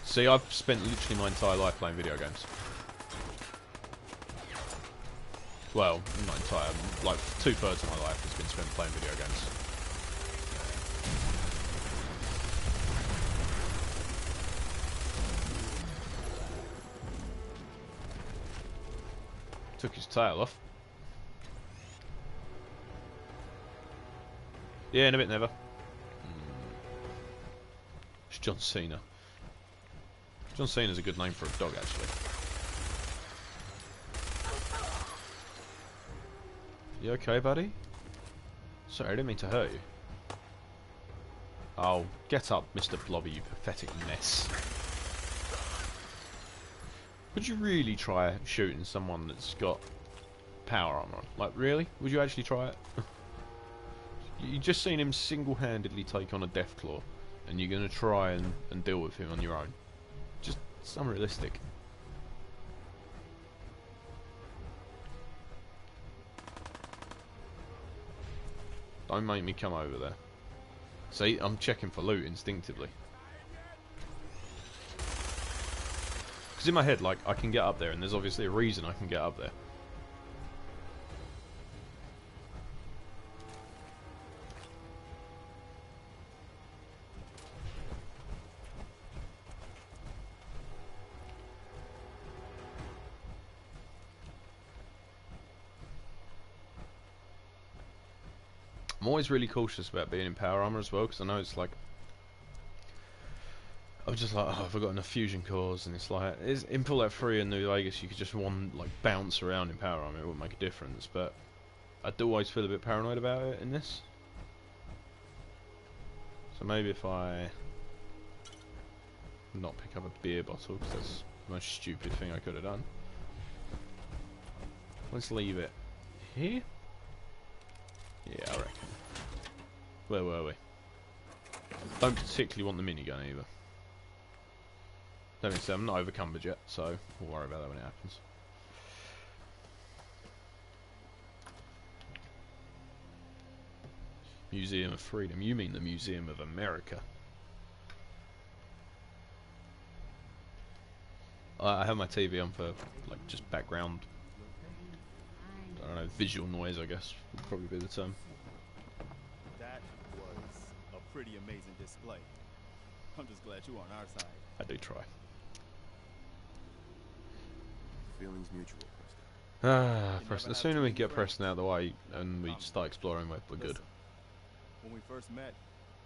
See, I've spent literally my entire life playing video games. Well, not entire, like 2/3 of my life has been spent playing video games. Took his tail off. Yeah, in a bit never. It's John Cena. John Cena's a good name for a dog, actually. You okay, buddy? Sorry, I didn't mean to hurt you. Oh, get up, Mr. Blobby, you pathetic mess. Would you really try shooting someone that's got power armor on? Like, really? Would you actually try it? You just seen him single-handedly take on a Deathclaw, and you're going to try and deal with him on your own. Just, it's unrealistic. Don't make me come over there. See, I'm checking for loot instinctively. Because in my head, like, I can get up there, and there's obviously a reason I can get up there. I'm always really cautious about being in power armor as well, because I know it's like, I'm just like, oh, I've got enough fusion cores, and it's like, in Fallout 3 and New Vegas, you could just like bounce around in power armor, it wouldn't make a difference, but I do always feel a bit paranoid about it in this. So maybe if I not pick up a beer bottle, because that's the most stupid thing I could have done. Let's leave it here. Yeah, I reckon. Where were we? Don't particularly want the minigun either. Don't mean to say I'm not overcumbered yet, so we'll worry about that when it happens. Museum of Freedom. You mean the Museum of America? I have my TV on for like just background. I don't know, visual noise, I guess would probably be the term. That was a pretty amazing display. I'm just glad you're on our side. I do try. Feelings mutual, Preston. Ah, Preston. The sooner we get Preston out of the way and we start exploring, we're good. When we first met,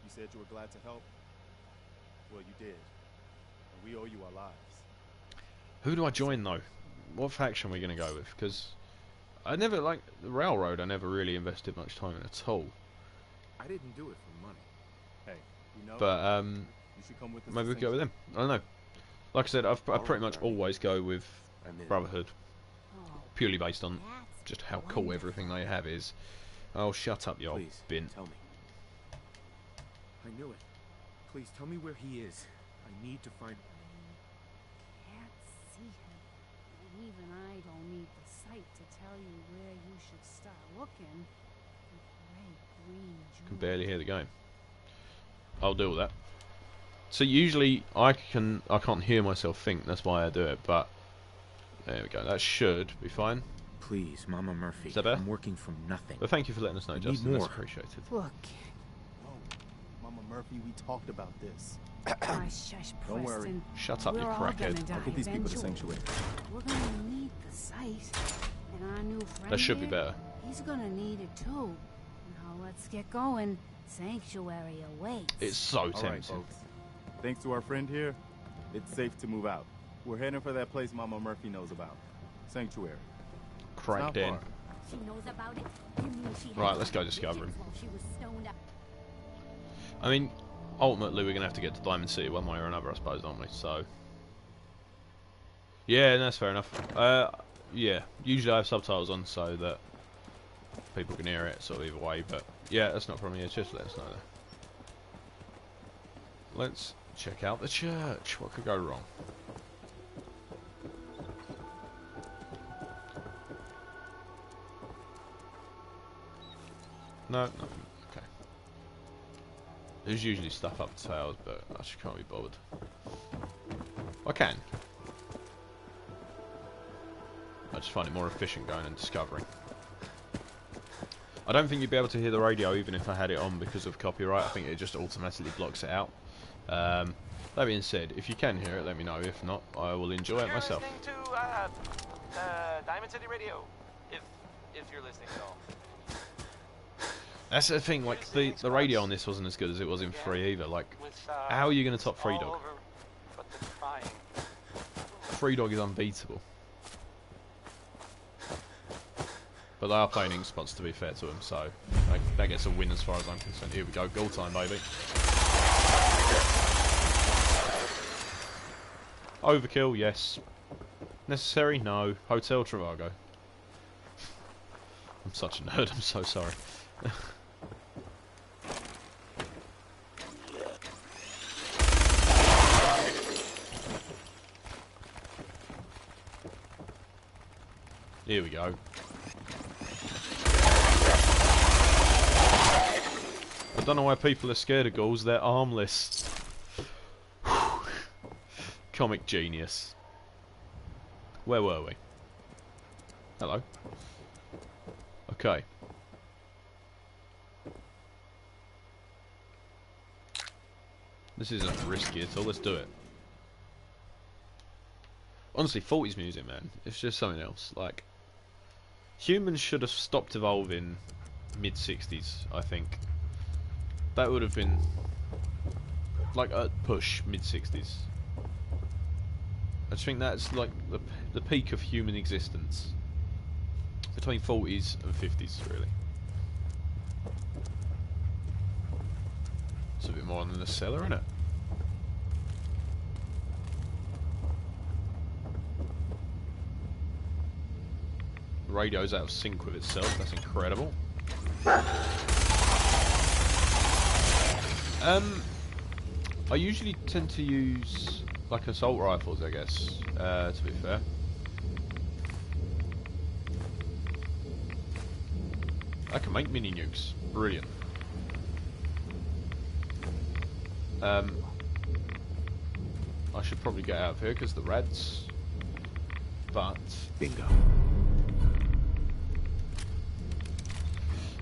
you said you were glad to help. Well, you did. And we owe you our lives. Who do I join though? What faction are we going to go with? Because I never, like, the railroad I never really invested much time in at all. I didn't do it for money. Hey, you know, But you should come with us maybe to we go with them. I don't know. Like I said, I pretty much always go with Brotherhood, purely based on just how cool everything they have is. Oh, shut up, you old Please, bint. tell me. I knew it. Please tell me where he is. I need to find. Can't see him. And even I don't need the sight to tell you where you should start looking. The great green Can barely hear the game. I'll do all that. So usually I can't hear myself think. That's why I do it. But there we go. That should be fine. Please, Mama Murphy. Is that better? I'm working from nothing. But thank you for letting us know, I need Justin. That's more. appreciated. Look, Oh, Mama Murphy, we talked about this. shush, Don't worry. Preston. Shut up, you We're all gonna crackhead. die I'll get these people to eventually. sanctuary. We're gonna need the site, and our new friend That should be here, better. He's gonna need it too. Now let's get going. Sanctuary awaits. It's so All right, tempting. folks. Thanks to our friend here, it's safe to move out. We're heading for that place Mama Murphy knows about. Sanctuary. It's Cracked not in. far. She knows about it. You mean she Right, had let's go some discover him. bitches while she was stoned up. I mean, ultimately we're gonna have to get to Diamond City one way or another, I suppose, aren't we? So, yeah, that's fair enough. Yeah, usually I have subtitles on so that people can hear it sort of either way. But yeah, that's not a problem. Yeah, just let us know there. Let's check out the church. What could go wrong? No, nothing. Okay. There's usually stuff up the towers, but I just can't be bothered. I can. I just find it more efficient going and discovering. I don't think you'd be able to hear the radio even if I had it on because of copyright. I think it just automatically blocks it out. That being said, if you can hear it, let me know. If not, I will enjoy it myself. You're listening to Diamond City Radio, if you're listening at all. That's the thing, like, the radio on this wasn't as good as it was in 3 either. Like, how are you going to top Free Dog? Free Dog is unbeatable. But they are playing ink spots, to be fair to them, so that gets a win as far as I'm concerned. Here we go, goal time, baby. Overkill, yes. Necessary? No. Hotel Trivago. I'm such a nerd, I'm so sorry. Here we go. I don't know why people are scared of ghouls, they're armless. Comic genius. Where were we? Hello. Okay. This isn't risky at all, let's do it. Honestly, 40s music, man. It's just something else. Like, humans should have stopped evolving mid-60s, I think. That would have been like a push mid-60s. I just think that's like the peak of human existence. Between 40s and 50s, really. It's a bit more than the cellar, isn't it? The radio's out of sync with itself, that's incredible. I usually tend to use like assault rifles, I guess, to be fair. I can make mini nukes. Brilliant. I should probably get out of here because the rats. But bingo.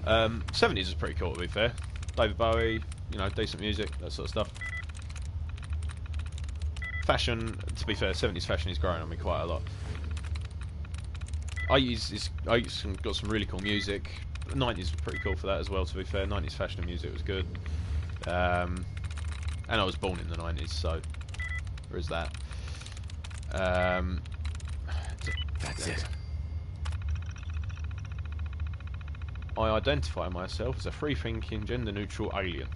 70s is pretty cool, to be fair. David Bowie, you know, decent music, that sort of stuff. Fashion, to be fair, 70s fashion is growing on me quite a lot. 80s got some really cool music. 90s was pretty cool for that as well, to be fair. 90s fashion and music was good. And I was born in the 90s, so there is that. That's it. I identify myself as a free-thinking, gender-neutral alien.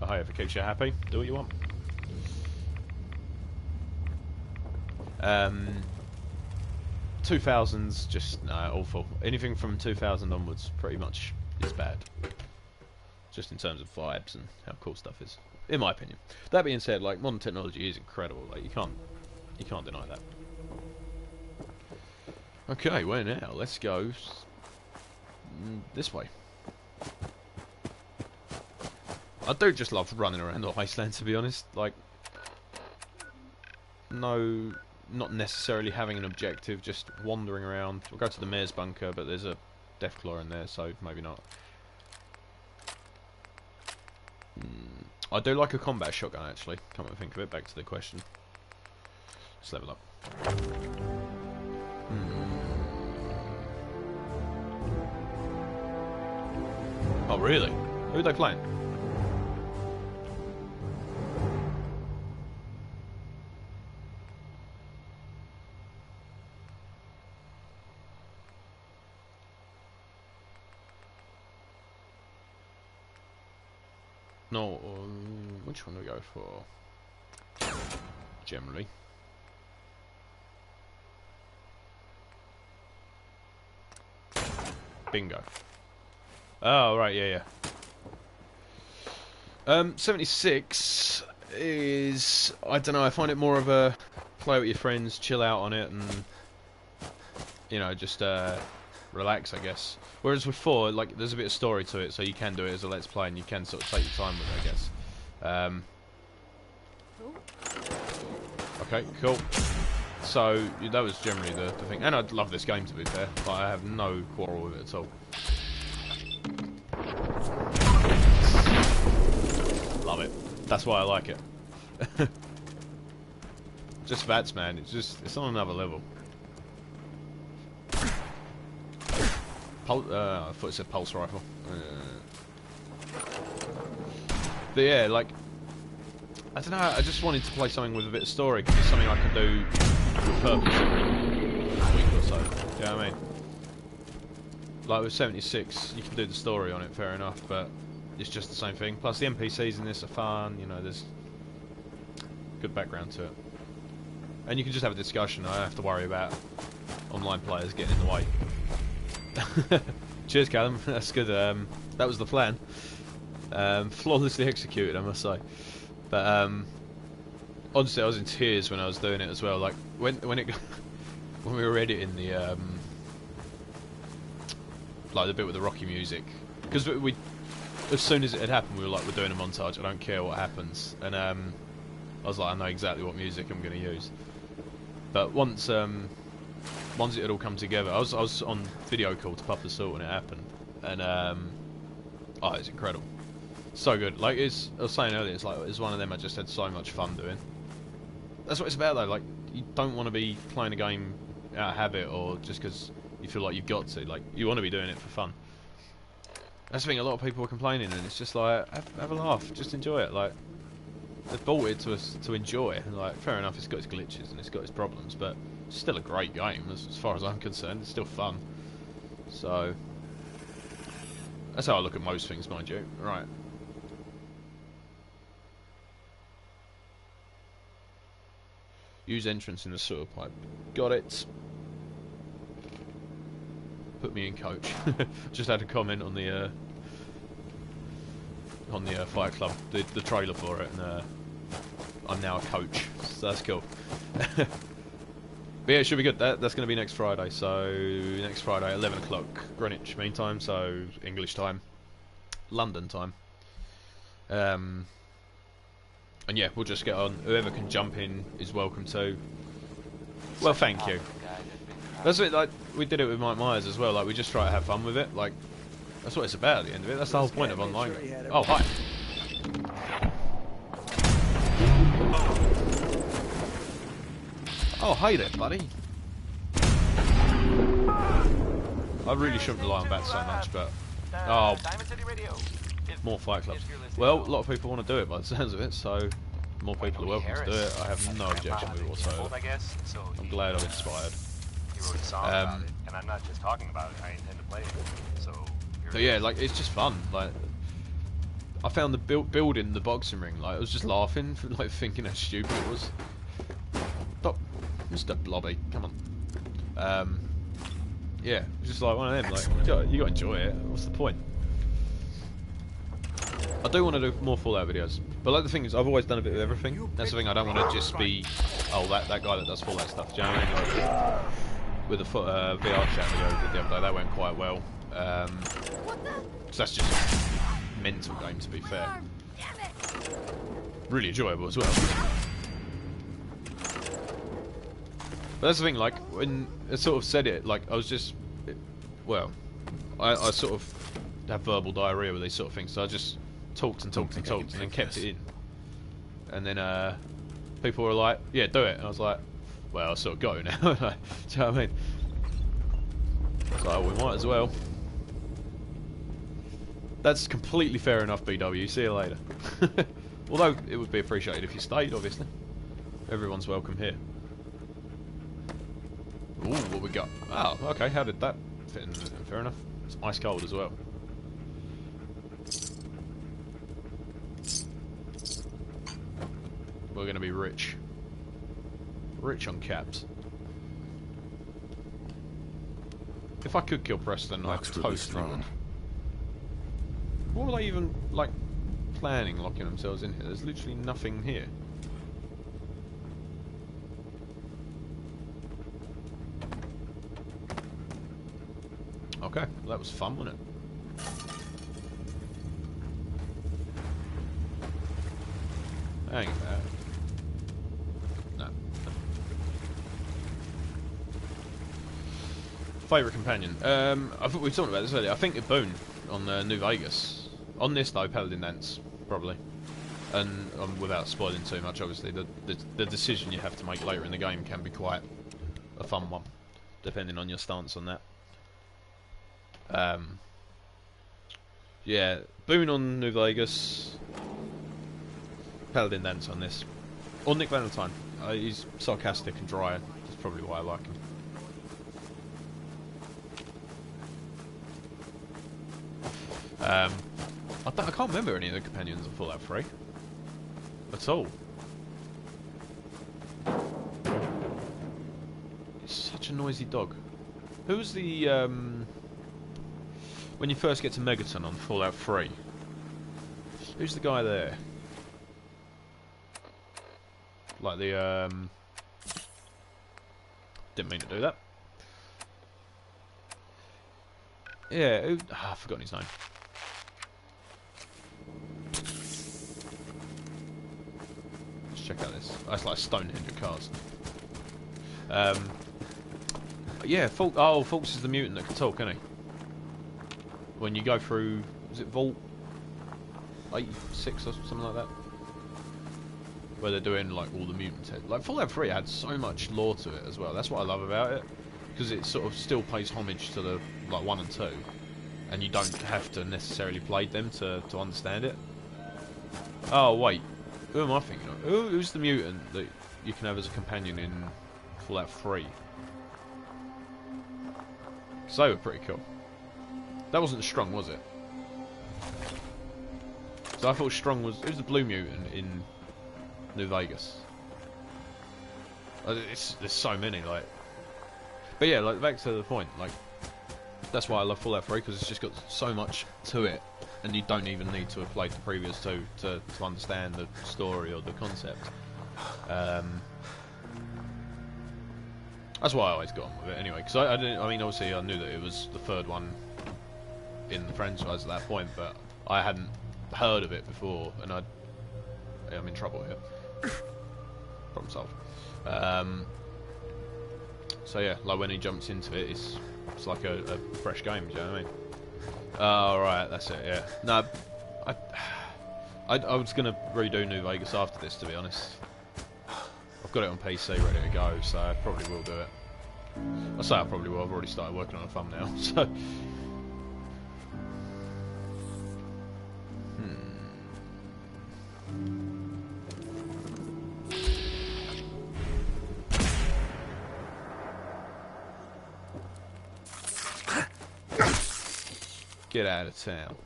But hey, if it keeps you happy, do what you want. 2000s, just no, awful. Anything from 2000 onwards, pretty much, is bad. Just in terms of vibes and how cool stuff is, in my opinion. That being said, like, modern technology is incredible. Like, you can't deny that. Okay, where now? Let's go this way. I do just love running around the wasteland, to be honest. Like, no, not necessarily having an objective, just wandering around. We'll go to the mayor's bunker, but there's a Deathclaw in there, so maybe not. I do like a combat shotgun, actually. Come on, think of it. Back to the question. Let's level up. Oh, really? Who are they playing? No, which one do we go for? Generally. Bingo. Oh, right, yeah. 76 is... I don't know, I find it more of a play with your friends, chill out on it, and... You know, just relax, I guess. Whereas with 4, like, there's a bit of story to it, so you can do it as a let's play, and you can sort of take your time with it, I guess. Okay, cool. So, that was generally the thing. And I love this game, to be fair. Like, I have no quarrel with it at all. Love it. That's why I like it. Just VATS, man. It's on another level. I thought it said pulse rifle. But yeah, like, I don't know, I just wanted to play something with a bit of story, because it's something I can do with purpose every week or so. You know what I mean? Like with 76, you can do the story on it, fair enough, but it's just the same thing. Plus the NPCs in this are fun, you know, there's good background to it. And you can just have a discussion, I don't have to worry about online players getting in the way. Cheers, Callum. That's good. That was the plan. Flawlessly executed, I must say. But honestly, I was in tears when I was doing it as well. Like when we were editing the like the bit with the Rocky music, because we as soon as it had happened, we were like, we're doing a montage. I don't care what happens. And I was like, I know exactly what music I'm going to use. But once it had all come together, I was on video call to Puff the Salt when it happened, and oh, it's incredible, so good. Like I was saying earlier, it's like it's one of them I just had so much fun doing. That's what it's about, though. Like, you don't want to be playing a game out of habit or just because you feel like you've got to. Like, you want to be doing it for fun. That's the thing. A lot of people are complaining, and it's just like have a laugh, just enjoy it. Like, they've bought it to us to enjoy. And like, fair enough, it's got its glitches and it's got its problems, but it's still a great game as far as I'm concerned. It's still fun. So that's how I look at most things, mind you. Right. Use entrance in the sewer pipe. Got it. Put me in coach. Just had a comment on the Fight Club, the trailer for it, and I'm now a coach, so that's cool. But yeah, it should be good. That's going to be next Friday. So next Friday, 11 o'clock Greenwich Mean Time, so English time, London time. And yeah, we'll just get on. Whoever can jump in is welcome to. Well, thank you. That's it. Like, we did it with Mike Myers as well. Like, we just try to have fun with it. Like, that's what it's about at the end of it. That's the whole point of online. Oh, hi. Oh, hey there, buddy. I really shouldn't rely on bats so much, but... Oh, more Fight Clubs. Well, a lot of people want to do it by the sounds of it, so more people are welcome to do it. I have no objection with it whatsoever. I'm glad I'm inspired. And I'm not just talking about it, I intend to play it. So but yeah, like, it's just fun. Like, I found the building the boxing ring, like, I was just laughing, like, thinking how stupid it was. Stop, Mr. Blobby, come on. Yeah, it's just like one of them, like, you gotta enjoy it, what's the point? I do want to do more Fallout videos, but like the thing is, I've always done a bit of everything. That's the thing, I don't want to just be, oh, that guy that does Fallout stuff, do you know what I mean? Like, with the VR chat video we did the other day, that went quite well. So that's just a mental game, to be fair. Really enjoyable as well. But that's the thing, like, when I sort of said it, like, I was just, well, I sort of have verbal diarrhea with these sort of things, so I just talked and talked and talked and then kept it in. And then people were like, yeah, do it. And I was like, well, I sort of got it now. Do you know what I mean? So we might as well. That's completely fair enough, BW. See you later. Although, it would be appreciated if you stayed, obviously. Everyone's welcome here. Ooh, what we got? Oh, okay, how did that fit in? Fair enough. It's ice cold as well. We're going to be rich. Rich on caps. If I could kill Preston, I'd totally would. What were they even, like, planning locking themselves in here? There's literally nothing here. Okay, well, that was fun, wasn't it? Hang about. No. Favourite companion. I thought we talked about this earlier. I think a Boone on New Vegas. On this though, Paladin Dance, probably. And without spoiling too much, obviously, the decision you have to make later in the game can be quite a fun one, depending on your stance on that. Yeah, Boone on New Vegas, Paladin Dance on this. Or Nick Valentine. He's sarcastic and dry. That's probably why I like him. I can't remember any of the companions of Fallout 3 at all. It's such a noisy dog. Who's the when you first get to Megaton on Fallout 3? Who's the guy there? Like the didn't mean to do that. Yeah, I've forgotten his name. Let's check out this. Oh, it's like a Stonehenge of cars. Yeah, Fulks is the mutant that can talk, isn't he? When you go through, is it Vault 86 or something like that? Where they're doing like all the mutants. Like Fallout 3 had so much lore to it as well. That's what I love about it, because it sort of still pays homage to the like 1 and 2, and you don't have to necessarily play them to understand it. Oh wait, who am I thinking of? Who's the mutant that you can have as a companion in Fallout 3? Because they were pretty cool. That wasn't Strong, was it? So I thought Strong was... Who's the blue mutant in New Vegas? There's so many, like... But yeah, like, back to the point, like... That's why I love Fallout 3, because it's just got so much to it, and you don't even need to have played the previous two to understand the story or the concept. That's why I always got on with it, anyway, because I didn't... I mean, obviously I knew that it was the third one in the franchise at that point, but I hadn't heard of it before, and I'm in trouble here. Problem solved. So yeah, like when he jumps into it, it's like a fresh game. Do you know what I mean? Oh right, that's it. Yeah. No, I was gonna redo New Vegas after this, to be honest. I've got it on PC ready to go, so I probably will do it. I say I probably will. I've already started working on a thumbnail, so. Get out of town.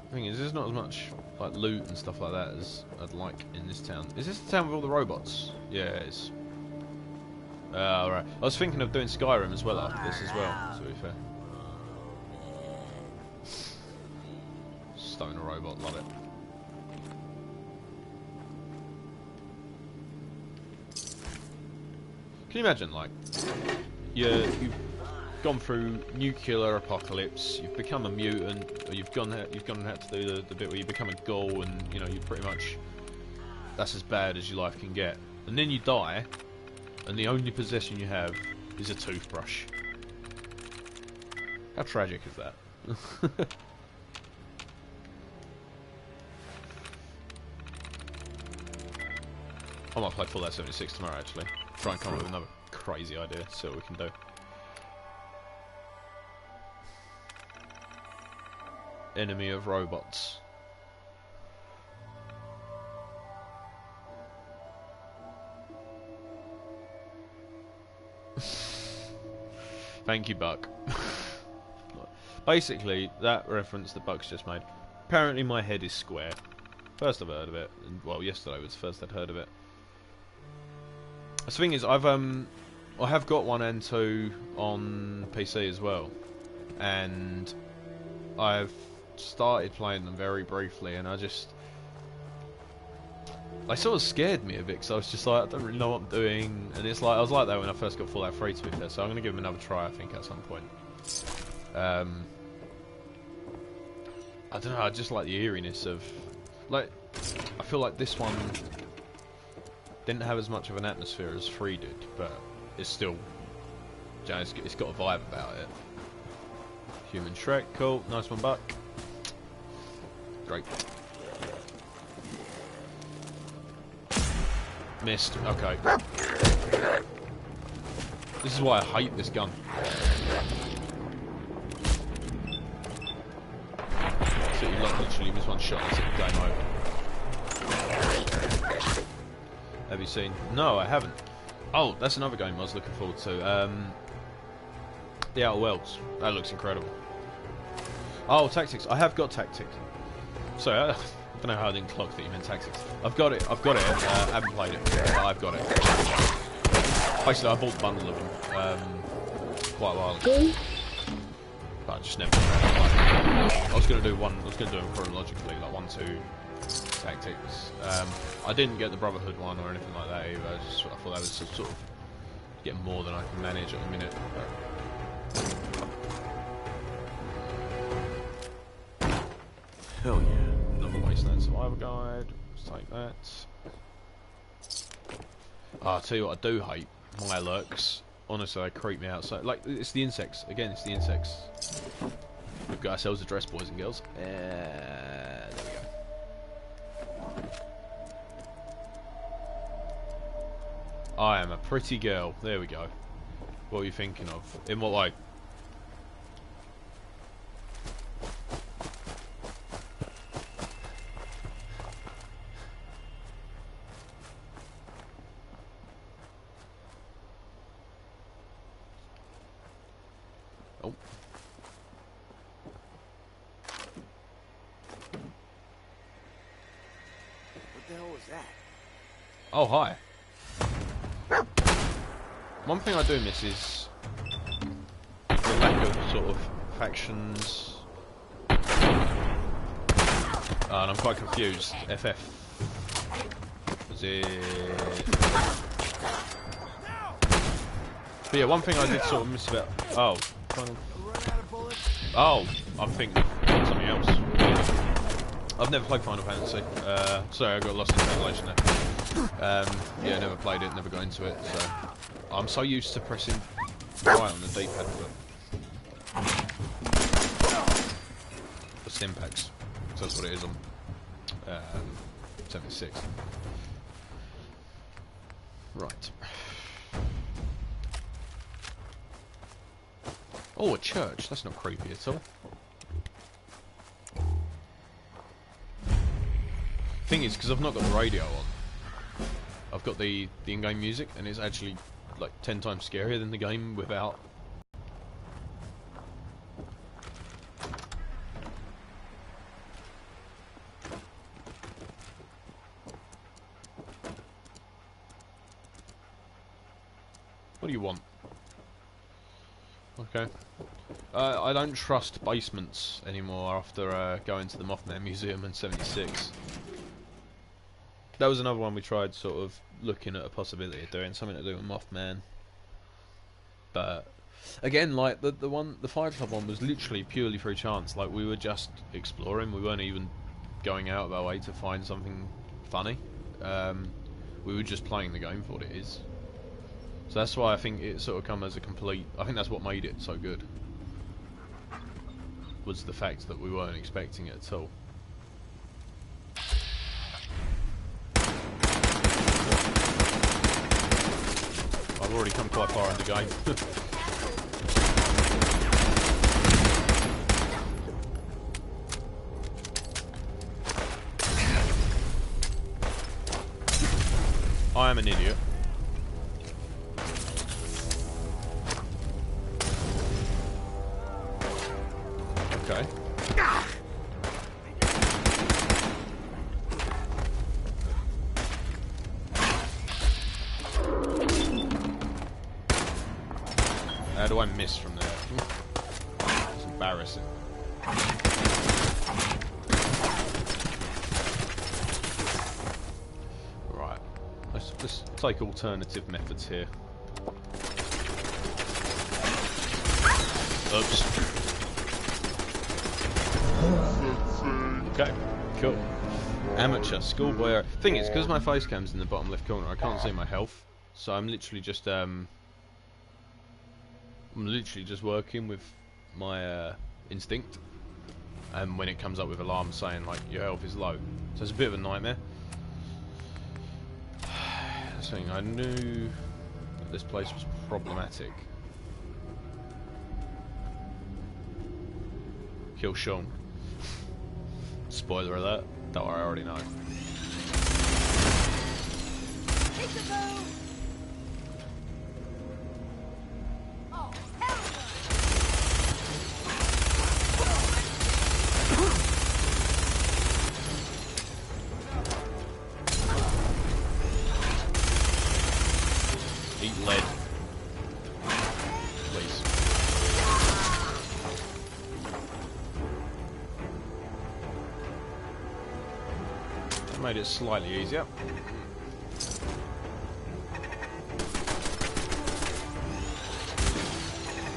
The thing is, there's not as much like loot and stuff like that as I'd like in this town. Is this the town with all the robots? Yeah, it is. Right. I was thinking of doing Skyrim as well after this as well, to be fair. Stoner robot, love it. Can you imagine, like, you gone through nuclear apocalypse, you've become a mutant, or you've gone and had to do the bit where you become a ghoul, and you know you pretty much that's as bad as your life can get. And then you die, and the only possession you have is a toothbrush. How tragic is that? I might play Fallout 76 tomorrow actually. Try and come up with another crazy idea, see what we can do. Enemy of robots. Thank you, Buck. Basically, that reference that Buck's just made. Apparently my head is square. First I've heard of it. Well, yesterday was the first I'd heard of it. The thing is, I have got 1 and 2 on PC as well, and I've started playing them very briefly, and they sort of scared me a bit, because I was just like, I don't really know what I'm doing, and it's like, I was like that when I first got Fallout 3 to be fair, so I'm going to give them another try, I think, at some point. I don't know, I just like the eeriness of, like, I feel like this one didn't have as much of an atmosphere as 3 did, but it's still, you know, it's got a vibe about it. Human Shrek, cool, nice one, Buck. Great. Missed, okay. This is why I hate this gun. So you literally miss one shot, that's it, game over. Have you seen? No, I haven't. Oh, that's another game I was looking forward to. The Outer Worlds. That looks incredible. Oh, Tactics. I have got Tactics. Sorry, I don't know how I didn't clock that you meant Tactics. I've got it. I haven't played it, but I've got it. Basically, I bought the bundle of them quite a while ago, but I just never. I was going to do one. I was going to do them chronologically, like 1, 2. Tactics. I didn't get the Brotherhood one or anything like that either. I thought that was sort of getting more than I can manage at the minute. Hell yeah. Another Wasteland Survival Guide. Let's take that. Oh, I'll tell you what I do hate. My lurks. Honestly, they creep me out. So, like, it's the insects. Again, it's the insects. We've got ourselves a dress, boys and girls. There we go. I am a pretty girl. There we go. What are you thinking of? In what way? Oh. What the hell was that? Oh, hi. One thing I do miss is the lack of sort of factions. And I'm quite confused. FF. Is it? But yeah, one thing I did sort of miss about. Oh. Oh, I'm thinking of something else. I've never played Final Fantasy. Sorry, I got lost in translation there. Yeah, never played it, never got into it, so I'm so used to pressing right on the D-pad for stim packs. So that's what it is on 76. Right. Oh, a church. That's not creepy at all. Thing is, because I've not got the radio on, I've got the in-game music, and it's actually like 10 times scarier than the game without. What do you want? Okay. I don't trust basements anymore after going to the Mothman Museum in 76. That was another one we tried sort of looking at a possibility of doing, something to do with Mothman. But Again, like the Fight Club one was literally purely through chance. Like we were just exploring. We weren't even going out of our way to find something funny. We were just playing the game for what it is. So that's why I think it sort of come as a complete. I think that's what made it so good. Was the fact that we weren't expecting it at all. I've already come quite far in the game. I am an idiot. Okay. How do I miss from there? It's embarrassing. Right. Let's take alternative methods here. Oops. Okay, cool. Amateur, schoolboy. Thing is, because my face cam's in the bottom left corner, I can't see my health. So I'm literally just working with my instinct, and when it comes up with alarms saying like your health is low, so it's a bit of a nightmare. That's the thing, I knew that this place was problematic. Kill Sean. Spoiler alert. Don't worry, I already know. Eat lead. Please. That made it slightly easier.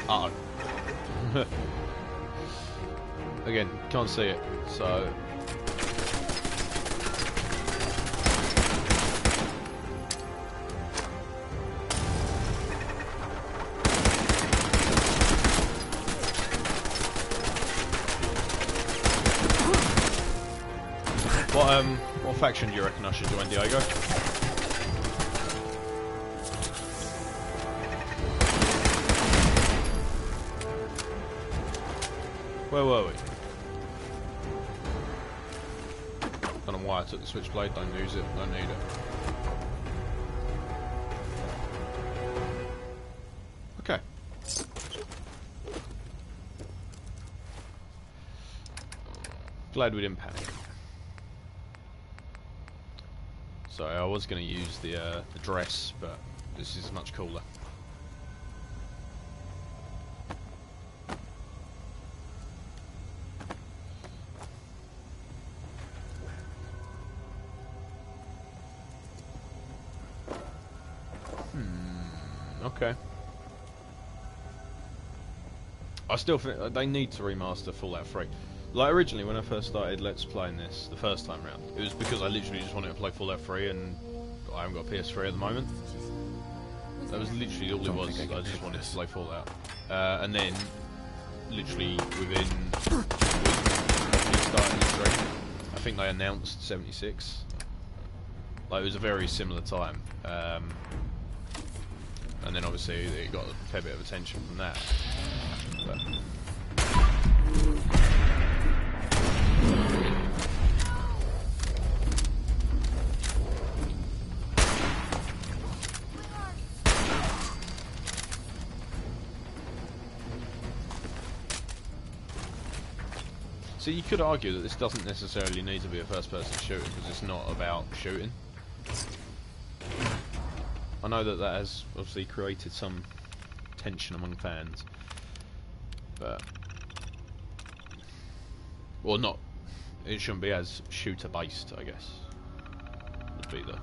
Uh-oh. Again, can't see it, so... What faction do you reckon I should join, Diego? Where were we? Don't know why I took the switchblade, don't use it, don't need it. Okay. Glad we didn't panic. Sorry, I was going to use the dress, but this is much cooler. Okay. I still think they need to remaster Fallout 3. Like originally when I first started Let's Playing this the first time round, it was because I literally just wanted to play Fallout 3 and I haven't got a PS3 at the moment. That was literally all it was. I just wanted to play Fallout. And then, literally within starting the stream, I think they announced 76. Like it was a very similar time. And then obviously it got a fair bit of attention from that. But so you could argue that this doesn't necessarily need to be a first-person shooter because it's not about shooting. I know that that has obviously created some tension among fans, but well, not. It shouldn't be as shooter-based, I guess. Would be the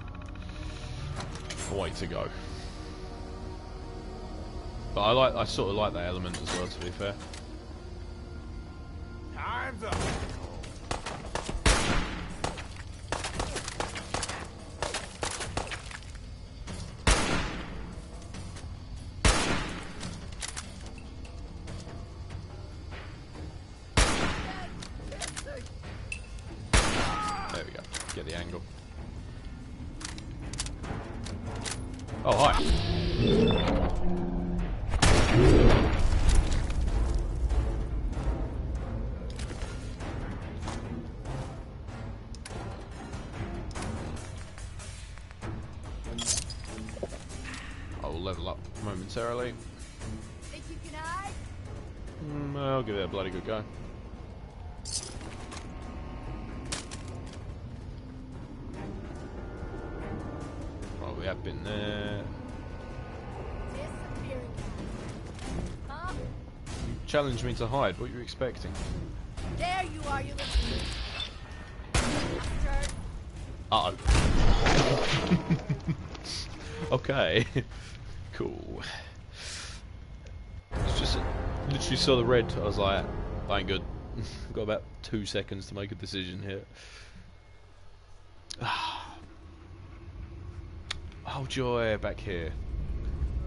way to go. But I sort of like that element as well, to be fair. Time's up. There we go. Get the angle. Oh, hi. I will level up momentarily. Think you can hide? I'll give it a bloody good go. Right, we have been there. Disappearing. Huh? Challenge me to hide. What are you expecting? There you are, you little... Turd. Uh-oh. Okay. Cool. It's just literally saw the red. I was like, that ain't good. Got about 2 seconds to make a decision here. Oh joy, back here.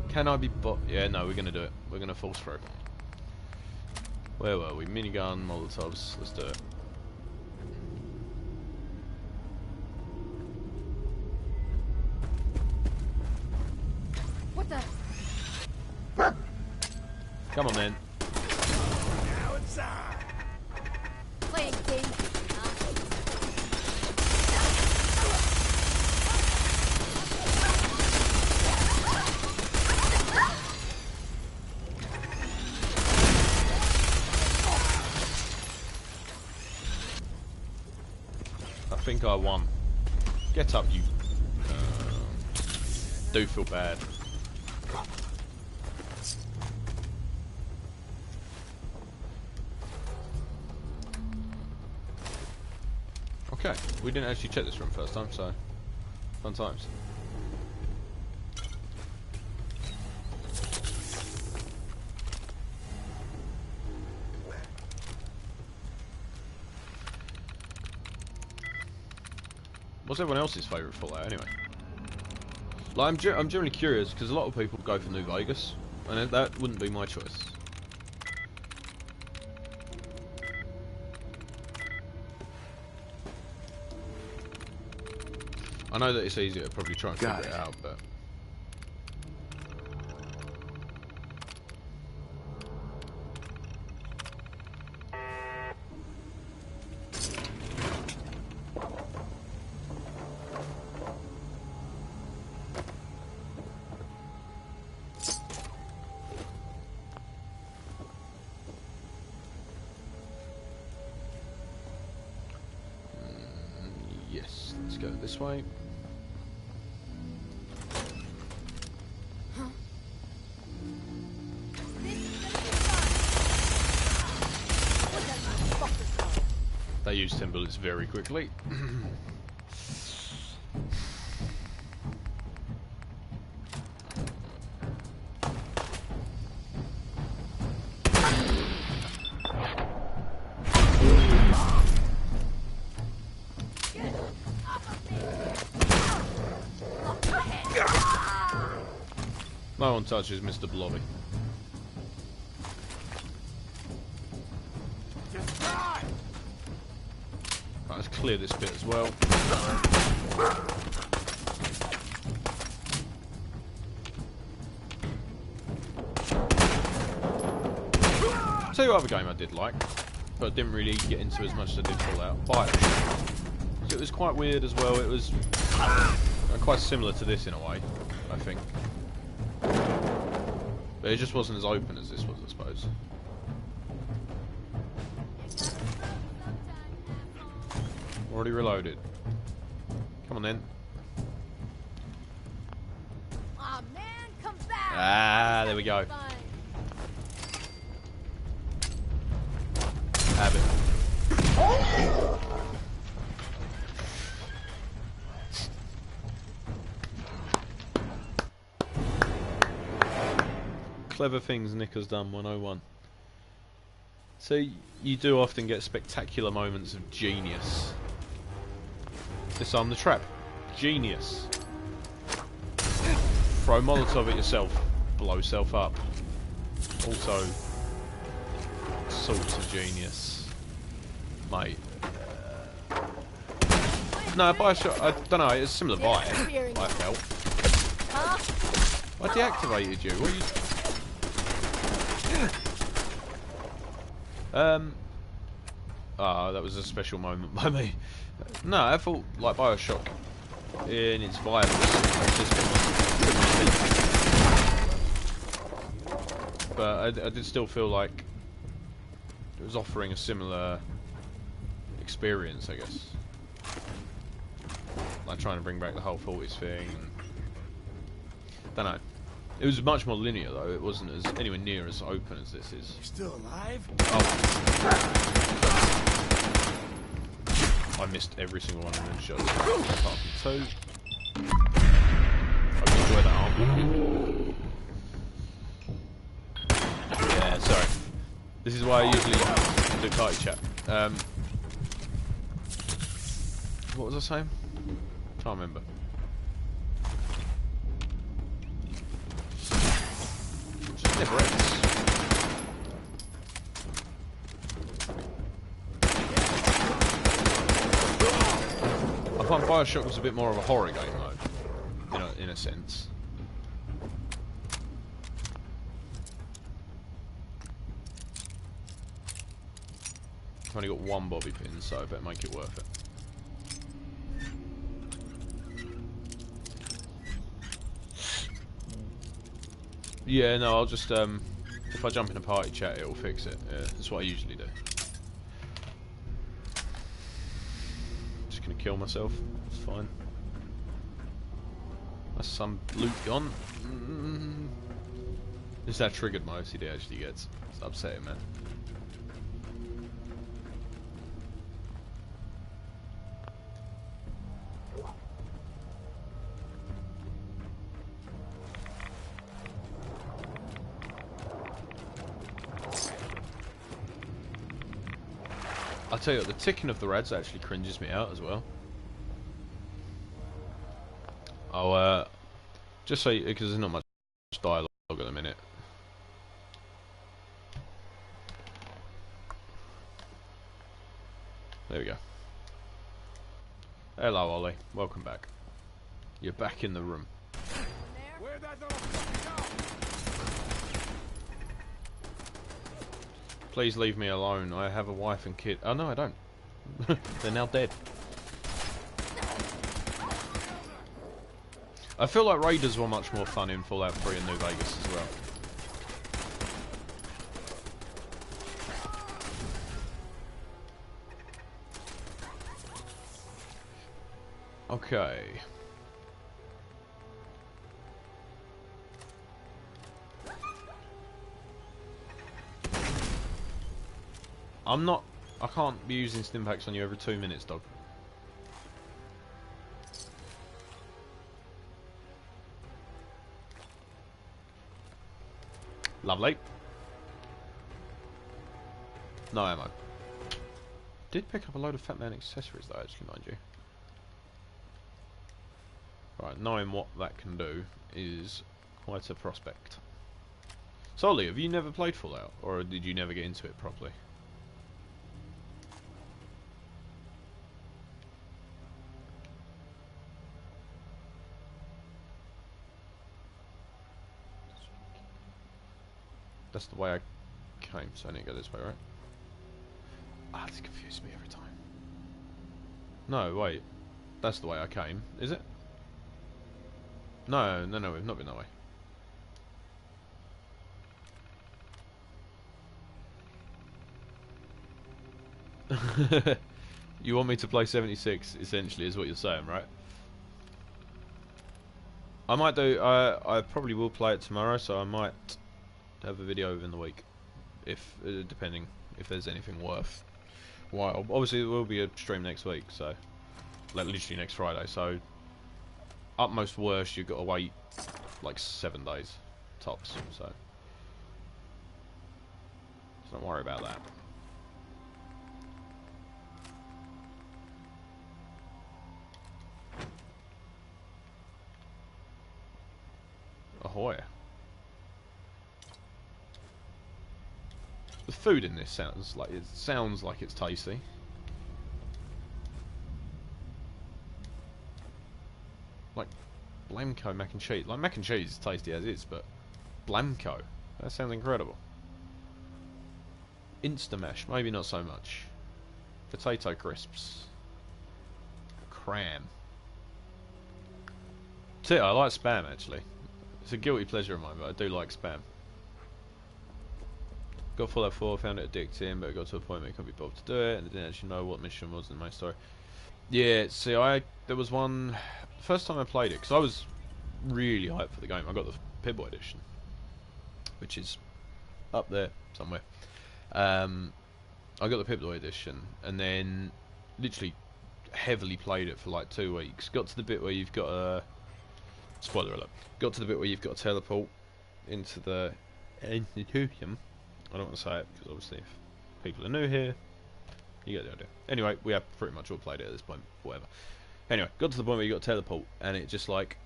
Can I be yeah, no, we're gonna do it. We're gonna force through. Where were we? Minigun, Molotovs. Let's do it. What the? Come on, then. Now it's time. Playing games, huh? I think I won. Get up, you. Do feel bad. Okay, we didn't actually check this room first time, so fun times. What's everyone else's favourite Fallout anyway? Like, I'm generally curious because a lot of people go for New Vegas, and that wouldn't be my choice. I know that it's easier to probably try and figure it out, but... yes, let's go this way. They use 10 bullets very quickly. No one touches Mr. Blobby. Right, let's clear this bit as well. I'll tell you what other game I did like, but didn't really get into as much as I did Fallout. Bioshock. So it was quite weird as well. It was quite similar to this in a way, I think. But it just wasn't as open as this was, I suppose. Already reloaded. Come on then. Aw, man, come back. Ah, there we go. Have it. clever things Nick has done 101. So you do often get spectacular moments of genius. Disarm the trap. Genius. Throw Molotov at yourself. Blow self up. Also, sort of genius. Mate. No, Bioshock, I don't know, it's a similar vibe, I felt. I deactivated you, what are you... that was a special moment by me. No, I thought, like, Bioshock, in its vibe, but I did still feel like it was offering a similar experience, I guess. Like trying to bring back the whole 40s thing. Don't know. It was much more linear though. It wasn't as anywhere near as open as this is. You're still alive? Oh. I missed every single one of them shots. Apart from 2. I enjoy that arm. Yeah, sorry. This is why I usually do party chat. What was I saying? Can't remember. Just never ends. I find Bioshock was a bit more of a horror game though, you know, in a sense. I've only got one bobby pin, so I better make it worth it. Yeah, no, I'll just, if I jump in a party chat, it'll fix it. Yeah, that's what I usually do. Just gonna kill myself. It's fine. That's some loot gone. It's that triggered my OCD actually gets. It's upsetting, man. I'll tell you what, the ticking of the rads actually cringes me out as well. Oh, just so because there's not much dialogue at the minute. There we go. Hello, Ollie. Welcome back. You're back in the room. Where'd that little fucker go? Please leave me alone. I have a wife and kid. Oh no, I don't. They're now dead. I feel like raiders were much more fun in Fallout 3 and New Vegas as well. Okay. I can't be using stimpaks on you every 2 minutes, dog. Lovely. No ammo. Did pick up a load of Fat Man accessories though, actually, mind you. Right, knowing what that can do is quite a prospect. So, Ollie, have you never played Fallout, or did you never get into it properly? That's the way I came, so I need to go this way, right? Ah, this confuses me every time. No, wait. That's the way I came, is it? No, no, no, we've not been that way. You want me to play 76, essentially, is what you're saying, right? I might do, I probably will play it tomorrow, so I might have a video within the week, if depending if there's anything worth while. Obviously there will be a stream next week, so like literally next Friday, so utmost worst you've got to wait like 7 days tops, so So don't worry about that. Ahoy. The food in this sounds like it's tasty. Like Blamco mac and cheese. Like mac and cheese is tasty as is, but Blamco, that sounds incredible. Instamash, maybe not so much. Potato crisps. Cram. See, I like Spam actually. It's a guilty pleasure of mine, but I do like Spam. Got Fallout 4, found it addicting, but it got to a point where I couldn't be bothered to do it, and I didn't actually know what mission was in the main story. Yeah, see, there was one... The first time I played it, because I was really hyped for the game, I got the Pip-Boy edition, which is up there somewhere. I got the Pip-Boy edition, and then literally heavily played it for like 2 weeks. Got to the bit where you've got a... Spoiler alert. Got to the bit where you've got to teleport into the institution. I don't want to say it, because obviously if people are new here, you get the idea. Anyway, we have pretty much all played it at this point, whatever. Anyway, got to the point where you got to teleport, and it just like...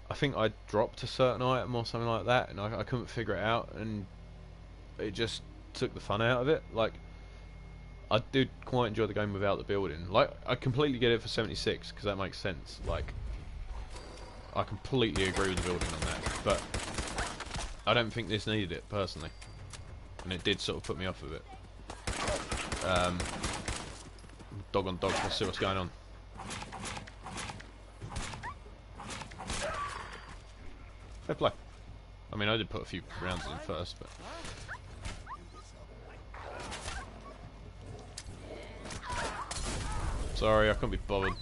I think I dropped a certain item or something like that, and I couldn't figure it out, and it just took the fun out of it. Like, I did quite enjoy the game without the building. Like, I completely get it for 76, because that makes sense. Like, I completely agree with the building on that, but I don't think this needed it, personally. And it did sort of put me off of it. Dog on dog, let's see what's going on. Fair play. I mean, I did put a few rounds in first, but... Sorry, I couldn't be bothered.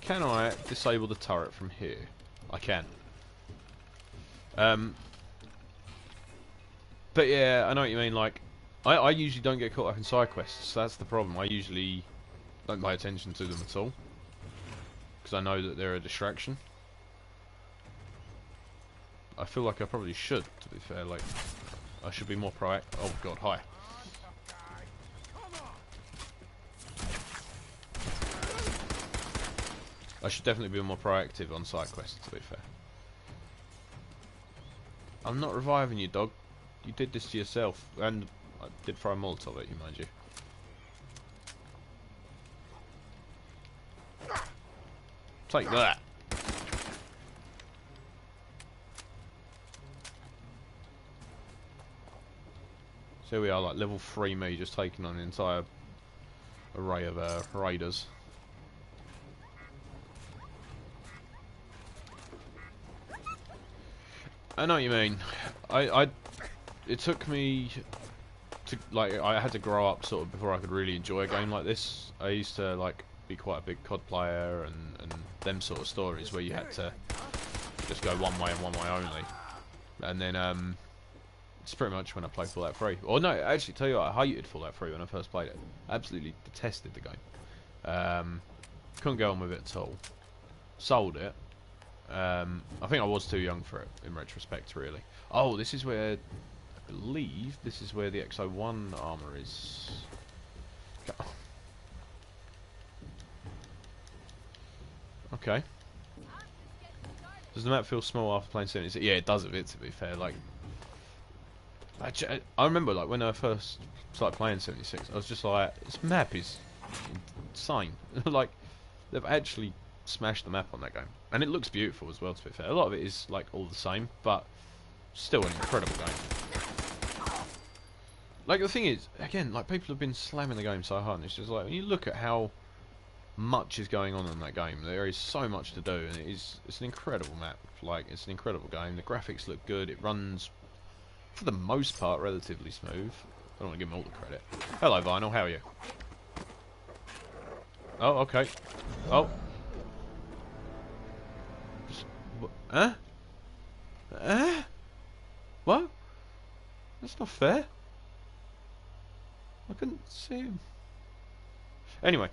Can I disable the turret from here? I can. But yeah, I know what you mean. Like, I usually don't get caught up in side quests. So that's the problem. I usually don't pay attention to them at all, because I know that they're a distraction. I feel like I probably should, to be fair. Like, I should be more proactive. Oh god, hi. I should definitely be more proactive on side quests, to be fair. I'm not reviving you, dog. You did this to yourself, and I did throw a Molotov at you, mind you. Take that. So here we are, like level 3 me, just taking on an entire array of raiders. I know what you mean. It took me to, like, I had to grow up sort of before I could really enjoy a game like this. I used to like be quite a big COD player and them sort of stories where you had to just go one way and one way only. And then it's pretty much when I played Fallout 3. Or no, actually, tell you what, I hated Fallout 3 when I first played it. Absolutely detested the game. Couldn't go on with it at all. Sold it. I think I was too young for it, in retrospect, really. Oh, this is where... I believe this is where the XO1 armor is. Okay. Does the map feel small after playing 76? Yeah, it does a bit, to be fair. Like, I remember, like, when I first started playing 76, I was just like, this map is insane. Like, they've actually smashed the map on that game. And it looks beautiful as well, to be fair. A lot of it is, like, all the same, but still an incredible game. Like, the thing is, again, like, people have been slamming the game so hard, and it's just like, when you look at how much is going on in that game, there is so much to do, and it's an incredible map. Like, it's an incredible game. The graphics look good. It runs, for the most part, relatively smooth. I don't want to give them all the credit. Hello, Vinyl. How are you? Oh, okay. Oh. Huh? What? That's not fair. I couldn't see him. Anyway,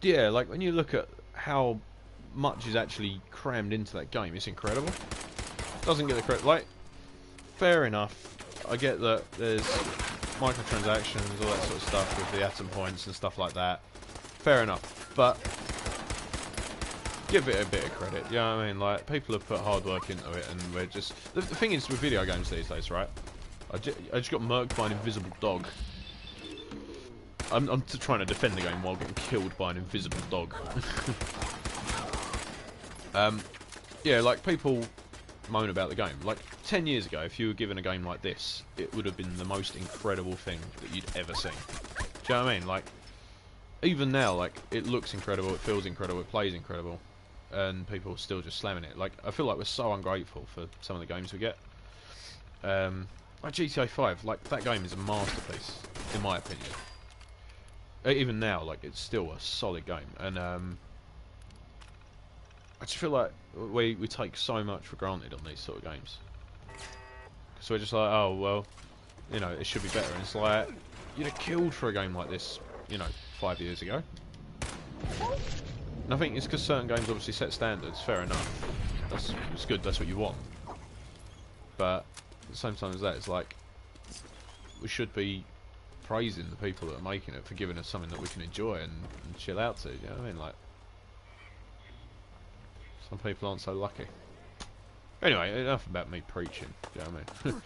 yeah, like when you look at how much is actually crammed into that game. It's incredible. Doesn't get the credit. Like, fair enough. I get that there's microtransactions, all that sort of stuff with the atom points and stuff like that. Fair enough, but give it a bit of credit. You know what I mean? Like, people have put hard work into it, and we're just... The thing is with video games these days, right? I just got murked by an invisible dog. I'm trying to defend the game while getting killed by an invisible dog. Yeah, like, people moan about the game. Like, 10 years ago, if you were given a game like this, it would have been the most incredible thing that you'd ever seen. Do you know what I mean? Like, even now, like, it looks incredible, it feels incredible, it plays incredible, and people are still just slamming it. Like, I feel like we're so ungrateful for some of the games we get. Like GTA 5, like, that game is a masterpiece, in my opinion. Even now, like, it's still a solid game, and I just feel like we take so much for granted on these sort of games. So we're just like, oh, well, you know, it should be better. And it's like, you'd have killed for a game like this, you know, 5 years ago. And I think it's because certain games obviously set standards, fair enough. It's good, that's what you want. But at the same time as that, it's like, we should be praising the people that are making it for giving us something that we can enjoy and chill out to, you know what I mean? Like, some people aren't so lucky. Anyway, enough about me preaching, do you know what I mean?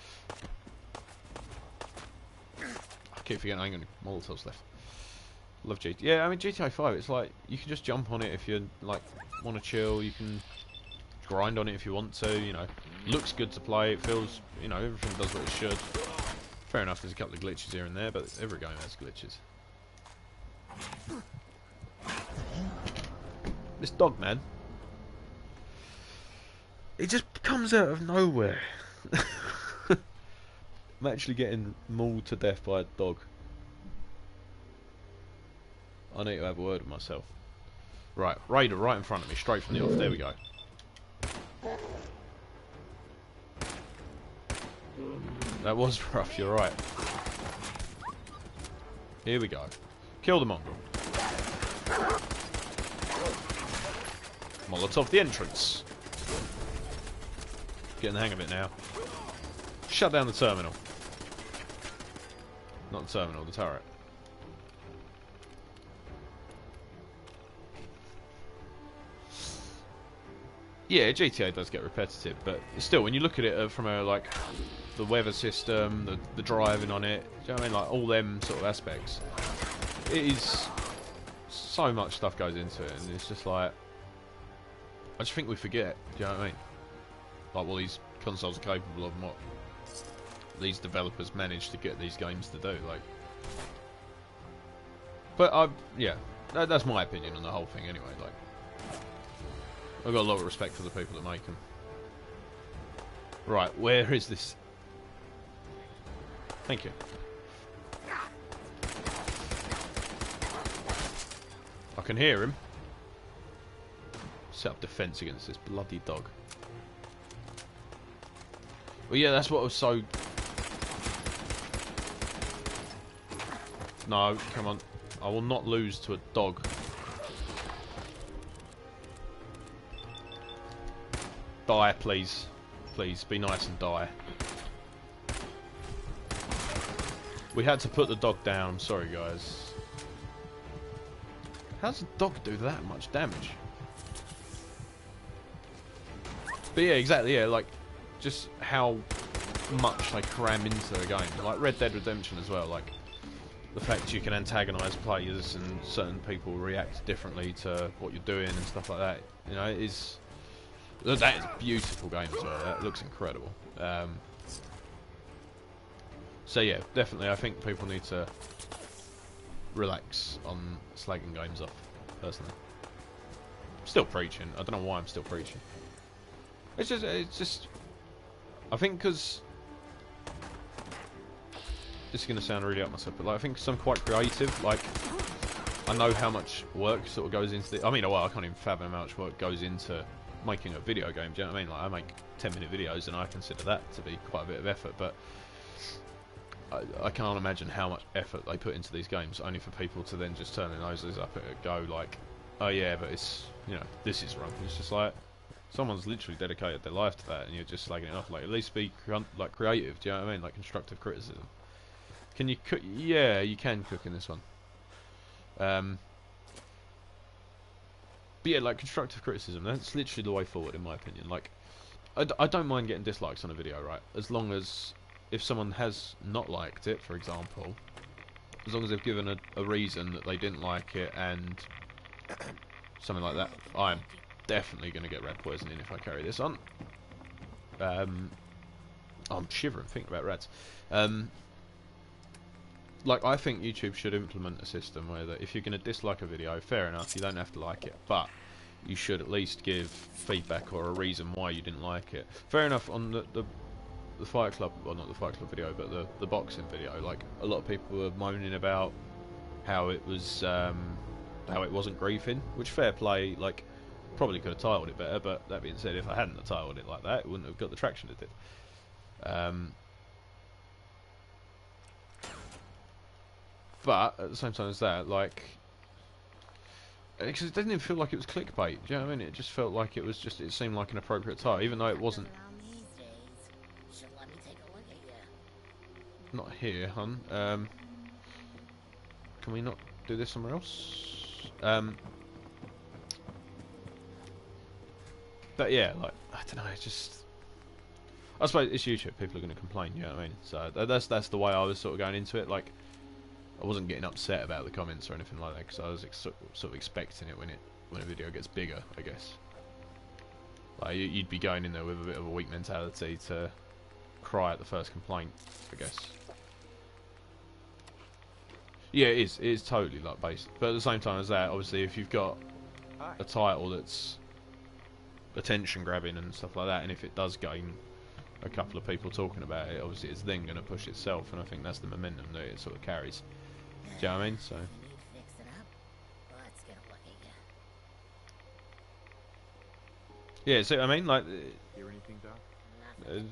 I keep forgetting I ain't got any Molotovs left. Love GTA. Yeah, I mean, GTA 5, it's like, you can just jump on it if you, like, want to chill, you can grind on it if you want to, you know. Looks good to play, it feels, you know, everything does what it should. Fair enough, there's a couple of glitches here and there, but every game has glitches. This dog, man. It just comes out of nowhere. I'm actually getting mauled to death by a dog. I need to have a word with myself. Right, Raider right in front of me, straight from the off. There we go. That was rough, you're right. Here we go. Kill the mongrel. Molotov the entrance. Getting the hang of it now. Shut down the terminal. Not the terminal, the turret. Yeah, GTA does get repetitive, but still, when you look at it from a, like, the weather system, the driving on it, do you know what I mean? Like, all them sort of aspects. It is... so much stuff goes into it, and it's just like... I just think we forget, do you know what I mean? Like, what these consoles are capable of and what these developers manage to get these games to do, like... But, yeah, that's my opinion on the whole thing anyway, like... I've got a lot of respect for the people that make them. Right, where is this? Thank you. I can hear him. Set up defense against this bloody dog. Well, yeah, that's what was so... No, come on. I will not lose to a dog. Die, please. Please, be nice and die. We had to put the dog down. Sorry, guys. How does a dog do that much damage? But yeah, exactly, yeah, like, just how much they cram into the game. Like Red Dead Redemption as well, like, the fact you can antagonise players and certain people react differently to what you're doing and stuff like that. You know, it is... That is a beautiful game as well. That looks incredible. So yeah, definitely I think people need to relax on slagging games off, personally. Still preaching. I don't know why I'm still preaching. It's just I think because this is going to sound really up myself, but like, I think 'cause I'm quite creative, like, I know how much work sort of goes into the... I mean, well, I can't even fathom how much work goes into making a video game, do you know what I mean? Like, I make 10-minute videos and I consider that to be quite a bit of effort, but I can't imagine how much effort they put into these games only for people to then just turn their noses up at it, go like, oh yeah, but it's, you know, this is wrong. It's just like, someone's literally dedicated their life to that, and you're just slagging it off. Like, at least be like creative. Do you know what I mean? Like constructive criticism. Can you cook? Yeah, you can cook in this one. But yeah, like constructive criticism. That's literally the way forward, in my opinion. Like, I don't mind getting dislikes on a video, right? As long as if someone has not liked it, for example, as long as they've given a reason that they didn't like it and something like that, I'm definitely going to get rat poisoning if I carry this on. I'm shivering thinking about rats. Like, I think YouTube should implement a system where that if you're going to dislike a video, fair enough, you don't have to like it, but you should at least give feedback or a reason why you didn't like it. Fair enough, on the Fight Club, well, not the Fight Club video, but the boxing video, like, a lot of people were moaning about how it was, how it wasn't griefing, which, fair play, like, probably could have titled it better, but that being said, if I hadn't have titled it like that, it wouldn't have got the traction it did. But at the same time as that, like, because it didn't even feel like it was clickbait. Do you know what I mean? It just felt like it was just. It seemed like an appropriate title, even though it wasn't. Not here, hun. Can we not do this somewhere else? But yeah, like, I don't know. It's just. I suppose it's YouTube. People are going to complain. You know what I mean? So that's the way I was sort of going into it. Like, I wasn't getting upset about the comments or anything like that, because I was sort of expecting it when a video gets bigger, I guess. Like, you'd be going in there with a bit of a weak mentality to cry at the first complaint, I guess. Yeah, it is totally like based, but at the same time as that, obviously, if you've got a title that's attention grabbing and stuff like that, and if it does gain a couple of people talking about it, obviously it's then going to push itself, and I think that's the momentum that it sort of carries. Do you know what I mean? So. Yeah, so I mean, like, Hear anything, Doc?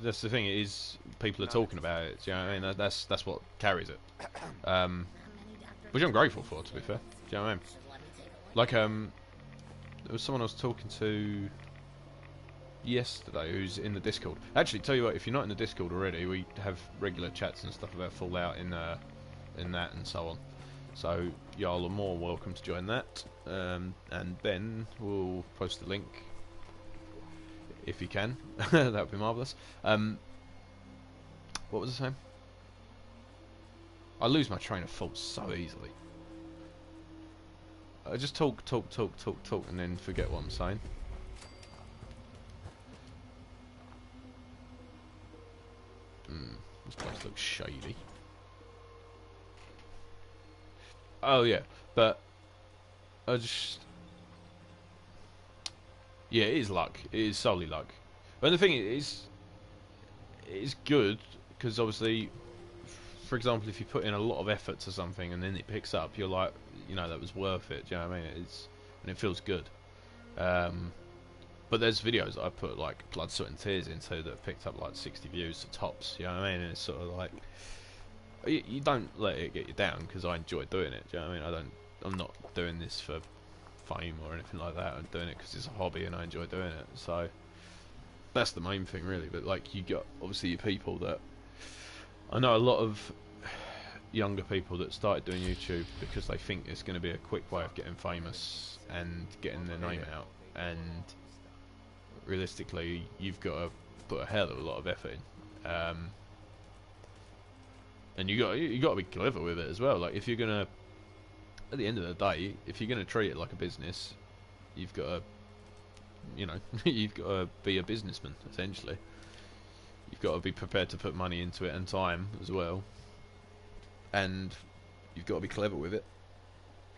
that's the thing. It is people are talking about it. Do you know what I mean? That's what carries it. Which I'm grateful for, to be fair. Do you know what I mean? Like, there was someone I was talking to yesterday who's in the Discord. Actually, tell you what, if you're not in the Discord already, we have regular chats and stuff about Fallout in that and so on. So y'all are more welcome to join that. And Ben will post the link if you can. That would be marvellous. What was I saying? I lose my train of thought so easily. I just talk, and then forget what I'm saying. This place looks shady. Oh yeah, but I just... Yeah, it is luck. It is solely luck. But the thing is, it's good, because obviously, for example, if you put in a lot of effort to something and then it picks up, you're like, you know, that was worth it. Do you know what I mean? And it feels good. But there's videos that I put like blood, sweat and tears into that have picked up like 60 views to tops. You know what I mean? And it's sort of like, you don't let it get you down, because I enjoy doing it. Do you know what I mean? I'm not doing this for fame or anything like that. I'm doing it because it's a hobby and I enjoy doing it. So that's the main thing, really. But like, you got obviously your people that I know, a lot of younger people that started doing YouTube because they think it's going to be a quick way of getting famous and getting their name out. And realistically, you've got to put a hell of a lot of effort in. And you got to be clever with it as well. Like, if you're gonna, at the end of the day, if you're gonna treat it like a business, you've got to, you know, you've got to be a businessman essentially. You've got to be prepared to put money into it and time as well, and you've got to be clever with it.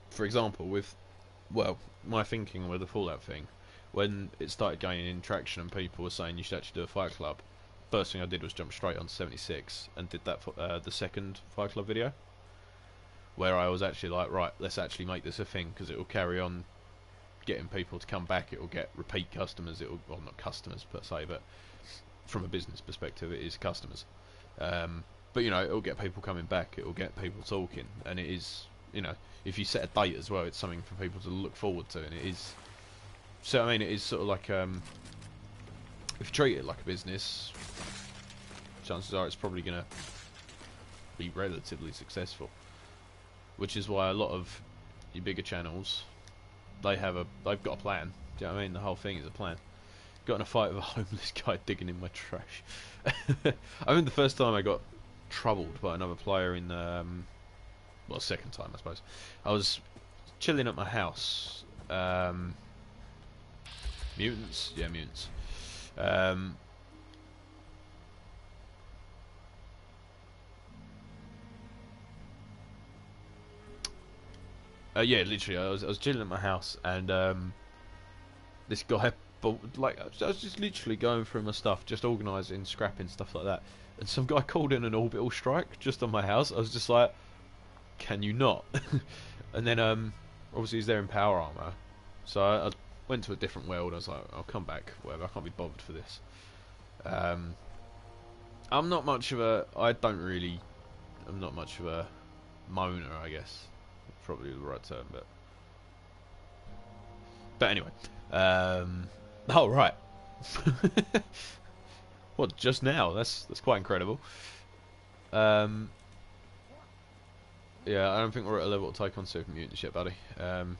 For example, with, well, my thinking with the Fallout thing, when it started gaining traction and people were saying you should actually do a Fight Club, first thing I did was jump straight on 76 and did that for the second Fight Club video, where I was actually like, right, let's actually make this a thing, because it will carry on getting people to come back. It will get repeat customers. It will, well, not customers per se, but from a business perspective, it is customers. But you know, it will get people coming back. It will get people talking, and it is you know, if you set a date as well, it's something for people to look forward to, and it is. So I mean, it is sort of like if you treat it like a business, chances are it's probably going to be relatively successful. Which is why a lot of your bigger channels, they've got a plan. Do you know what I mean? The whole thing is a plan. Got in a fight with a homeless guy digging in my trash. I mean, the first time I got troubled by another player in, well, second time I suppose. I was chilling at my house. Mutants? Yeah, mutants. Yeah, literally, I was chilling at my house, and this guy, like, I was just literally going through my stuff, just organising, scrapping, stuff like that, and some guy called in an orbital strike just on my house. I was just like, can you not? And then, obviously he's there in power armour, so I went to a different world. I was like, I'll come back, whatever, I can't be bothered for this. I'm not much of a moaner, I guess. Probably the right term, but anyway. Oh right. What, just now? That's quite incredible. Yeah, I don't think we're at a level to take on super mutants yet, buddy. But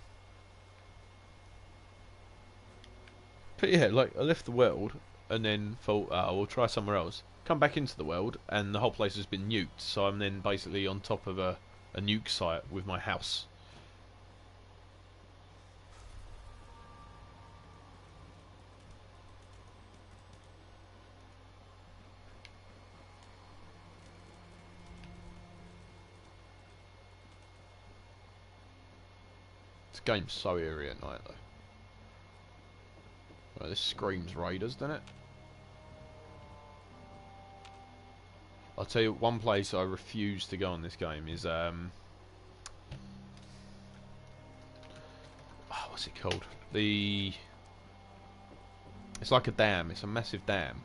yeah, like, I left the world and then thought, we'll try somewhere else. Come back into the world and the whole place has been nuked, so I'm then basically on top of a nuke site with my house. This game's so eerie at night though. Well, this screams Raiders, doesn't it? I'll tell you, one place I refuse to go on this game is what's it called? It's like a dam. It's a massive dam.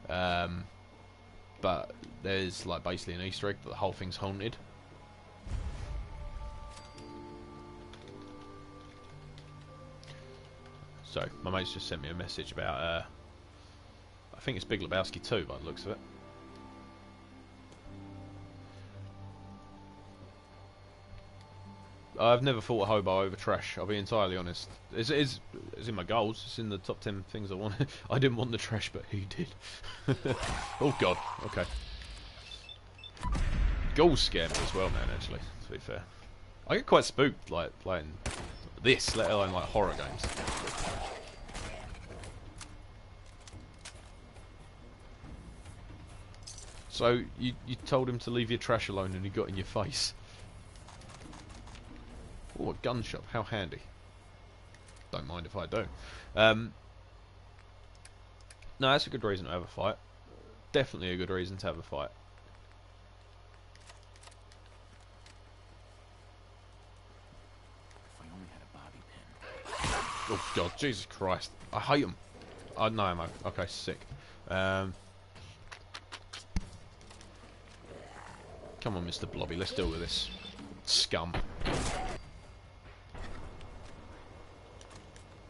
But there's like basically an Easter egg that the whole thing's haunted. So my mate's just sent me a message about I think it's Big Lebowski 2 by the looks of it. I've never fought a hobo over trash, I'll be entirely honest. It's in my goals, it's in the top 10 things I want. I didn't want the trash, but he did. Oh god, okay. Ghouls scare me as well, man, actually, to be fair. I get quite spooked, like, playing this, let alone, like, horror games. So, you told him to leave your trash alone and he got in your face. Oh, a gun shop, how handy. Don't mind if I do. No, that's a good reason to have a fight. Definitely a good reason to have a fight. If I only had a bobby pin. Oh god, Jesus Christ. I hate them. Oh, no ammo. Okay, sick. Come on, Mr. Blobby, let's deal with this. Scum.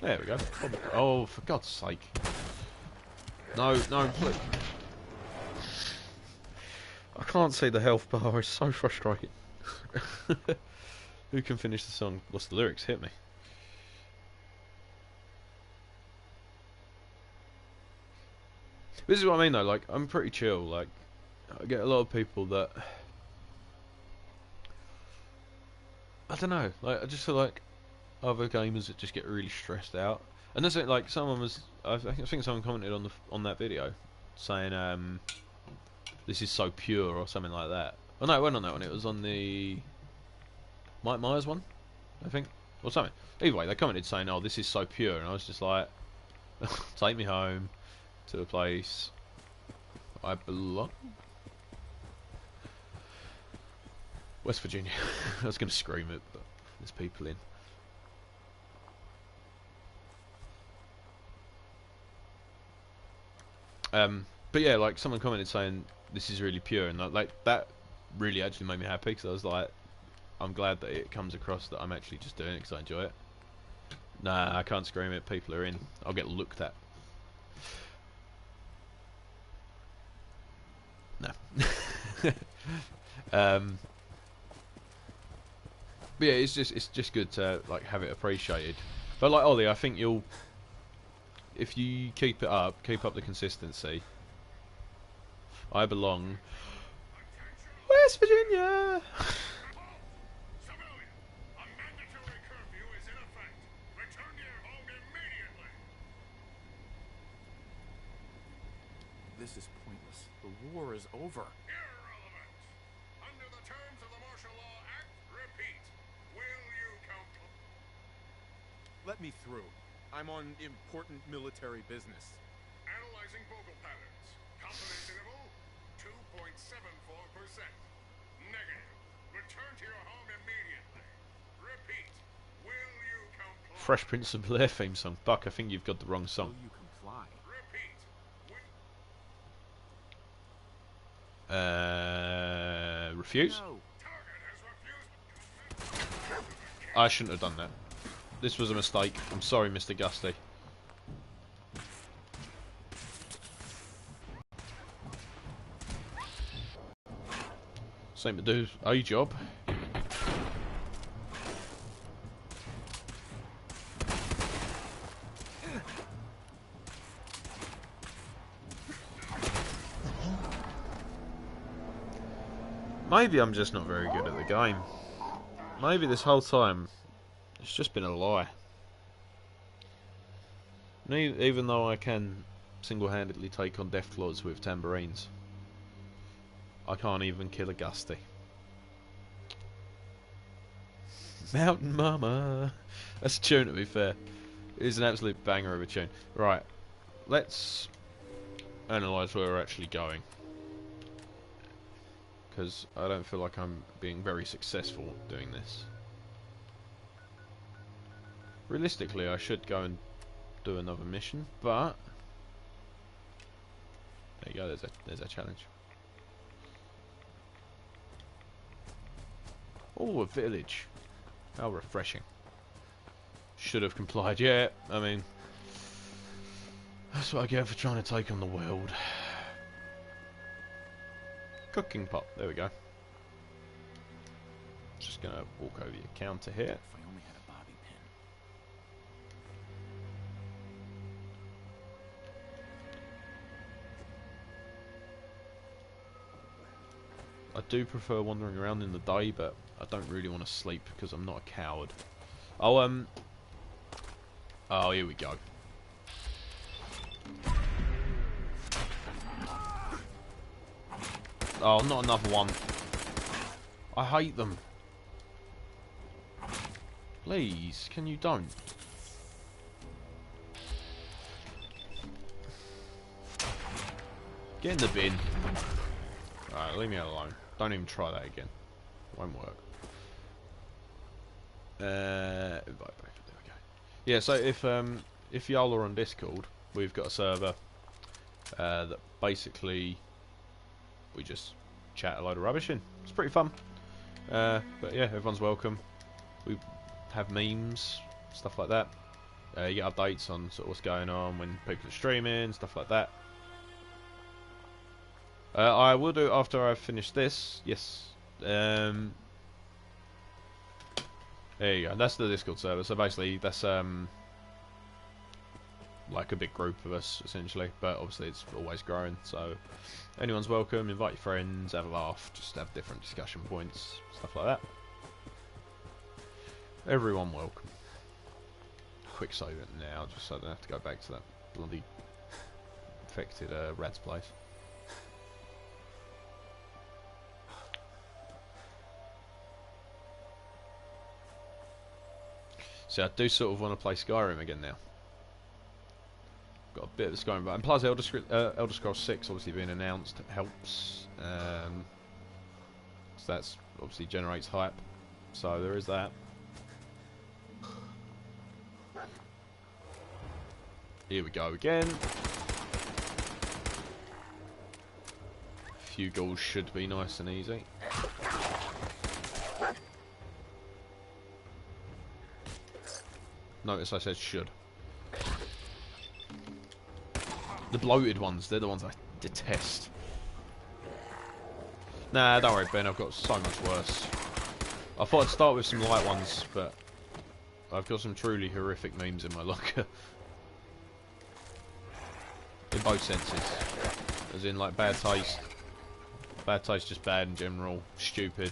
There we go. Oh, for God's sake. No, please. I can't see the health bar, it's so frustrating. Who can finish the song? What's the lyrics? Hit me. This is what I mean though, like, I'm pretty chill, like, I get a lot of people that, I don't know, like, I just feel like other gamers that just get really stressed out. And that's it, like, someone was, I think someone commented on that video, saying, this is so pure, or something like that. Oh no, it wasn't on that one, it was on the Mike Myers one, I think, or something. Either way, they commented saying, oh, this is so pure, and I was just like, take me home to a place I belong. West Virginia. I was going to scream it, but there's people in. But yeah, like, someone commented saying this is really pure, and like that really actually made me happy, because I was like, I'm glad that it comes across that I'm actually just doing it because I enjoy it. Nah, I can't scream it. People are in. I'll get looked at. No. But yeah, it's just good to like have it appreciated. But like Ollie, I think you'll, if you keep up the consistency. I belong West Virginia. This is pointless. The war is over. Irrelevant. Under the terms of the Martial Law Act, repeat. Will you count? Let me through. I'm on important military business. Analyzing vocal patterns. Confidence interval 2.74%. Negative. Return to your home immediately. Repeat. Will you comply? Fresh Prince of Bel-Air theme song. Fuck, I think you've got the wrong song. Will you comply? Repeat. Refuse? No. Target has refused. I shouldn't have done that. This was a mistake. I'm sorry, Mr. Gusty. Same to do a job. Maybe I'm just not very good at the game. Maybe this whole time it's just been a lie. Even though I can single-handedly take on Deathclaws with tambourines, I can't even kill a Gusty. Mountain Mama. That's a tune, to be fair. It is an absolute banger of a tune. Right, let's analyse where we're actually going, because I don't feel like I'm being very successful doing this. Realistically, I should go and do another mission, but there you go. There's a challenge. Oh, a village. How refreshing. Should have complied. Yeah, I mean, that's what I get for trying to take on the world. Cooking pot. There we go. Just gonna walk over your counter here. If I only had a bobby pin. I do prefer wandering around in the day, but I don't really want to sleep because I'm not a coward. Oh, oh, here we go. Oh, not another one. I hate them. Please, can you don't? Get in the bin. Alright, leave me alone. Don't even try that again. Won't work. There we go. Yeah, so if y'all are on Discord, we've got a server that basically we just chat a load of rubbish in. It's pretty fun. But yeah, everyone's welcome. We have memes, stuff like that. You get updates on sort of what's going on when people are streaming, stuff like that. I will do after I've finished this. Yes. There you go. That's the Discord server. So basically, that's like a big group of us essentially. But obviously, it's always growing. So anyone's welcome. Invite your friends. Have a laugh. Just have different discussion points. Stuff like that. Everyone welcome. Quick save it now, just so I don't have to go back to that bloody infected rat's place. See, I do sort of want to play Skyrim again now. Got a bit of Skyrim, and plus Elder Scrolls 6 obviously being announced helps. So that's obviously generates hype. So there is that. Here we go again. A few goals should be nice and easy. Notice I said should. The bloated ones, they're the ones I detest. Nah, don't worry, Ben, I've got so much worse. I thought I'd start with some light ones, but I've got some truly horrific memes in my locker. In both senses. As in, like, bad taste. Bad taste, just bad in general. Stupid.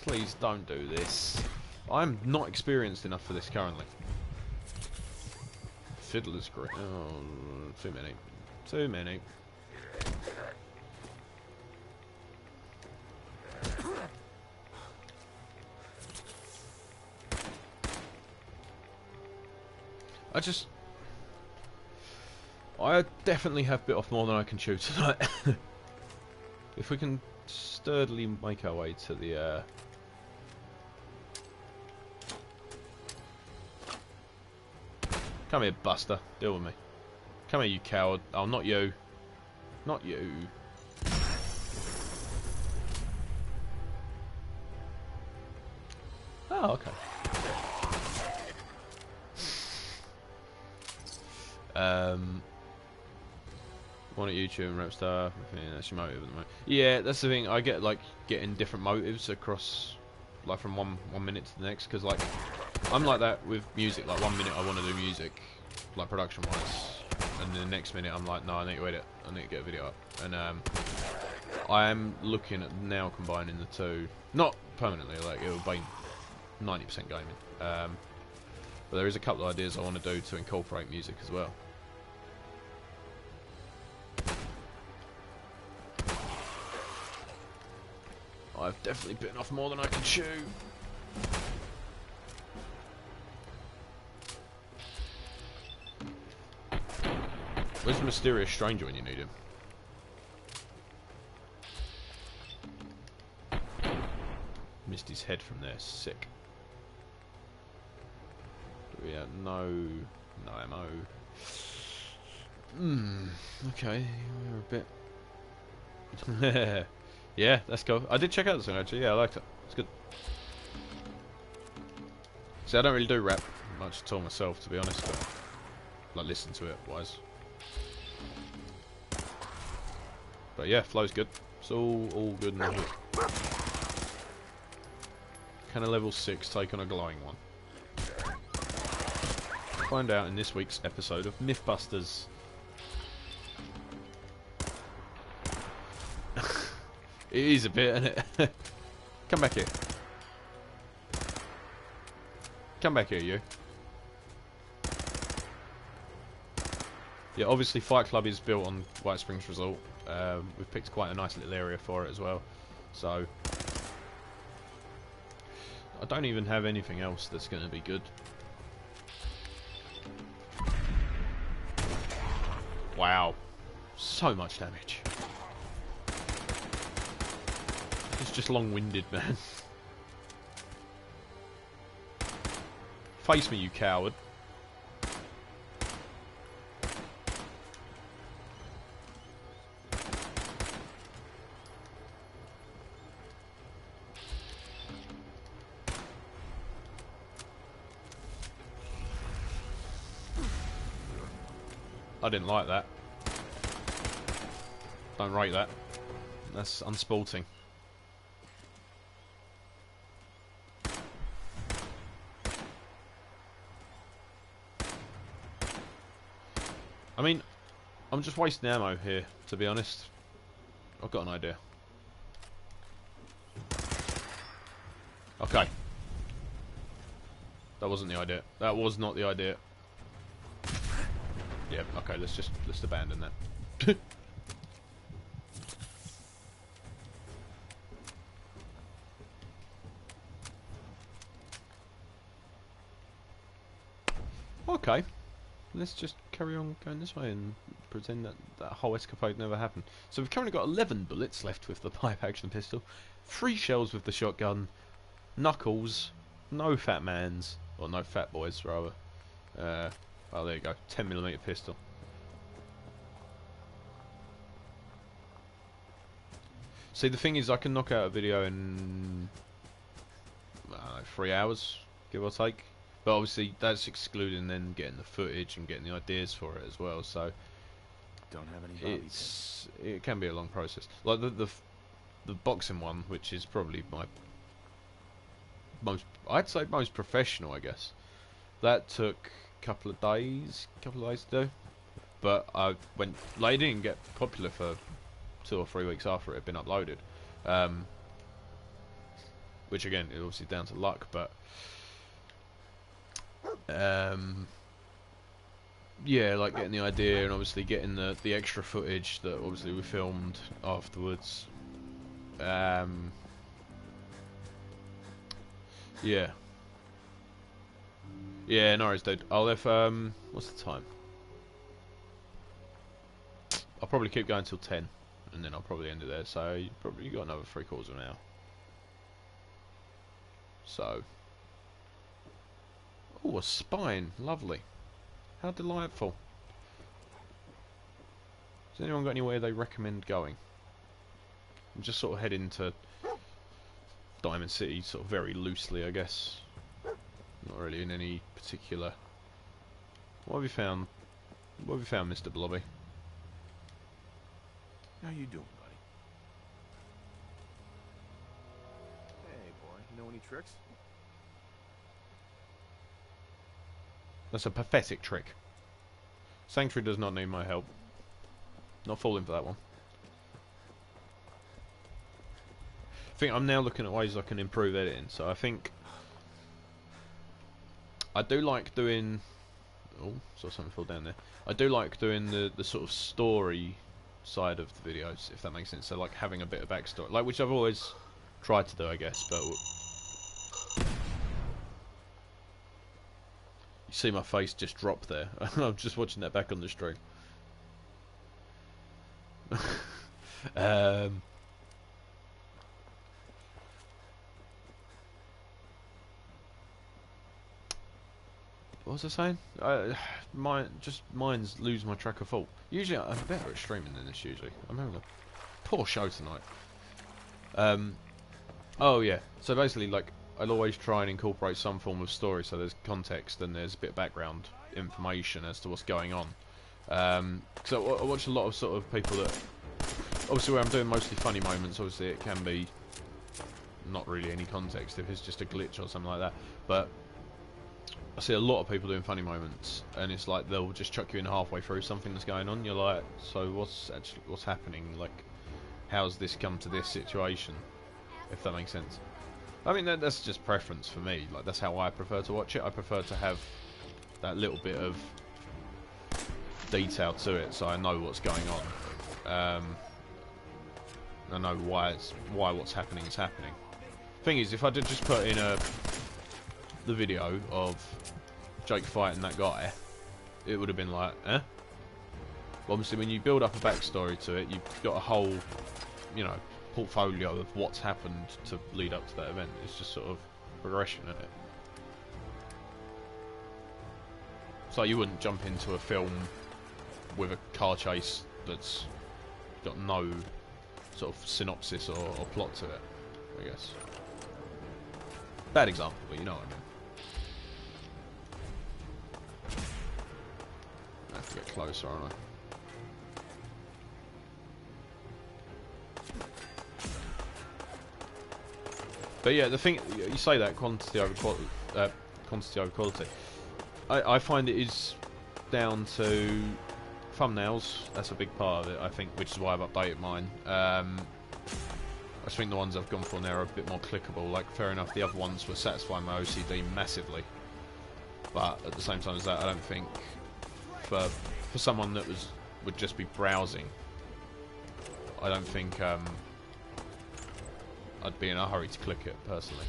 Please don't do this. I'm not experienced enough for this currently. Fiddler's Green. Oh, too many. Too many. I definitely have bit off more than I can chew tonight. If we can sturdily make our way to the come here, Buster. Deal with me. Come here, you coward. Oh, not you. Not you. Oh, okay. One at YouTube and rap stuff. I think that's your motive at the moment. Yeah, that's the thing. I get like getting different motives across, like from one minute to the next. Because like I'm like that with music. Like 1 minute I want to do music, like production wise, and then the next minute I'm like, no, I need to edit. I need to get a video up. And I am looking at now combining the two, not permanently. Like it will be 90% gaming. But there is a couple of ideas I want to do to incorporate music as well. I've definitely bitten off more than I can chew. Where's the mysterious stranger when you need him? Missed his head from there. Sick. Yeah, no ammo. Okay, we're a bit. Yeah, that's cool. I did check out the song actually. Yeah, I liked it. It's good. See, I don't really do rap much at all myself, to be honest. But, like, listen to it wise. But yeah, flow's good. It's all good and good. Can a level 6 take on a glowing one? Find out in this week's episode of Mythbusters. It is a bit, isn't it? Come back here. Come back here, you. Yeah, obviously Fight Club is built on White Springs Resort. We've picked quite a nice little area for it as well. So I don't even have anything else that's going to be good. Wow. So much damage. It's just long-winded, man. Face me, you coward. I didn't like that. Don't rate that. That's unsporting. I mean, I'm just wasting ammo here, to be honest. I've got an idea. Okay. That wasn't the idea. That was not the idea. Yeah, okay, let's abandon that. Okay. Let's just carry on going this way and pretend that that whole escapade never happened. So we've currently got 11 bullets left with the pipe action pistol, 3 shells with the shotgun, knuckles, no fat mans, or no fat boys rather. Oh, there you go, 10mm pistol. See, the thing is, I can knock out a video in, I don't know, 3 hours, give or take. But obviously that's excluding then getting the footage and getting the ideas for it as well. So Don't have any it can be a long process. Like the boxing one, which is probably my I'd say most professional, I guess. That took a couple of days to do. But I went, like, it didn't get popular for 2 or 3 weeks after it had been uploaded. Which again, is obviously down to luck, but yeah, like getting the idea and obviously getting the extra footage that obviously we filmed afterwards. Yeah. Yeah, no worries, dude. I'll if what's the time? I'll probably keep going till 10, and then I'll probably end it there. So you got another 3/4 of an hour. So, oh, a spine, lovely. How delightful. Has anyone got anywhere they recommend going? I'm just sort of heading to Diamond City, sort of very loosely, I guess. Not really in any particular. What have you found? What have you found, Mr. Blobby? How you doing, buddy? Hey, boy. You know any tricks? That's a pathetic trick. Sanctuary does not need my help. Not falling for that one. I think I'm now looking at ways I can improve editing. So I think I do like doing. Oh, saw something fall down there. I do like doing the sort of story side of the videos, if that makes sense. So like having a bit of backstory, like, which I've always tried to do, I guess. But you see my face just drop there. I'm just watching that back on the stream. What was I saying? Mine's lose my track of thought. Usually I'm better at streaming than this usually. I'm having a poor show tonight. Oh yeah. So basically, like, I'll always try and incorporate some form of story, so there's context and there's a bit of background information as to what's going on. So I watch a lot of sort of people that, obviously where I'm doing mostly funny moments, obviously it can be not really any context if it's just a glitch or something like that. But I see a lot of people doing funny moments, and it's like they'll just chuck you in halfway through something that's going on. You're like, so what's happening? Like, how's this come to this situation? If that makes sense. I mean, that's just preference for me. Like, that's how I prefer to watch it. I prefer to have that little bit of detail to it, so I know what's going on. I know why what's happening is happening. Thing is, if I did just put in the video of Jake fighting that guy, it would have been like, eh? Well, obviously, when you build up a backstory to it, you've got a whole, you know, portfolio of what's happened to lead up to that event. It's just sort of progression, isn't it? It's like you wouldn't jump into a film with a car chase that's got no sort of synopsis or plot to it, I guess. Bad example, but you know what I mean. I have to get closer, aren't I? But yeah, the thing, you say that quantity over quality. I find it is down to thumbnails. That's a big part of it, I think, which is why I've updated mine. I just think the ones I've gone for now are a bit more clickable. Like, fair enough, the other ones were satisfying my OCD massively, but at the same time as that, I don't think for someone that would just be browsing, I don't think I'd be in a hurry to click it personally.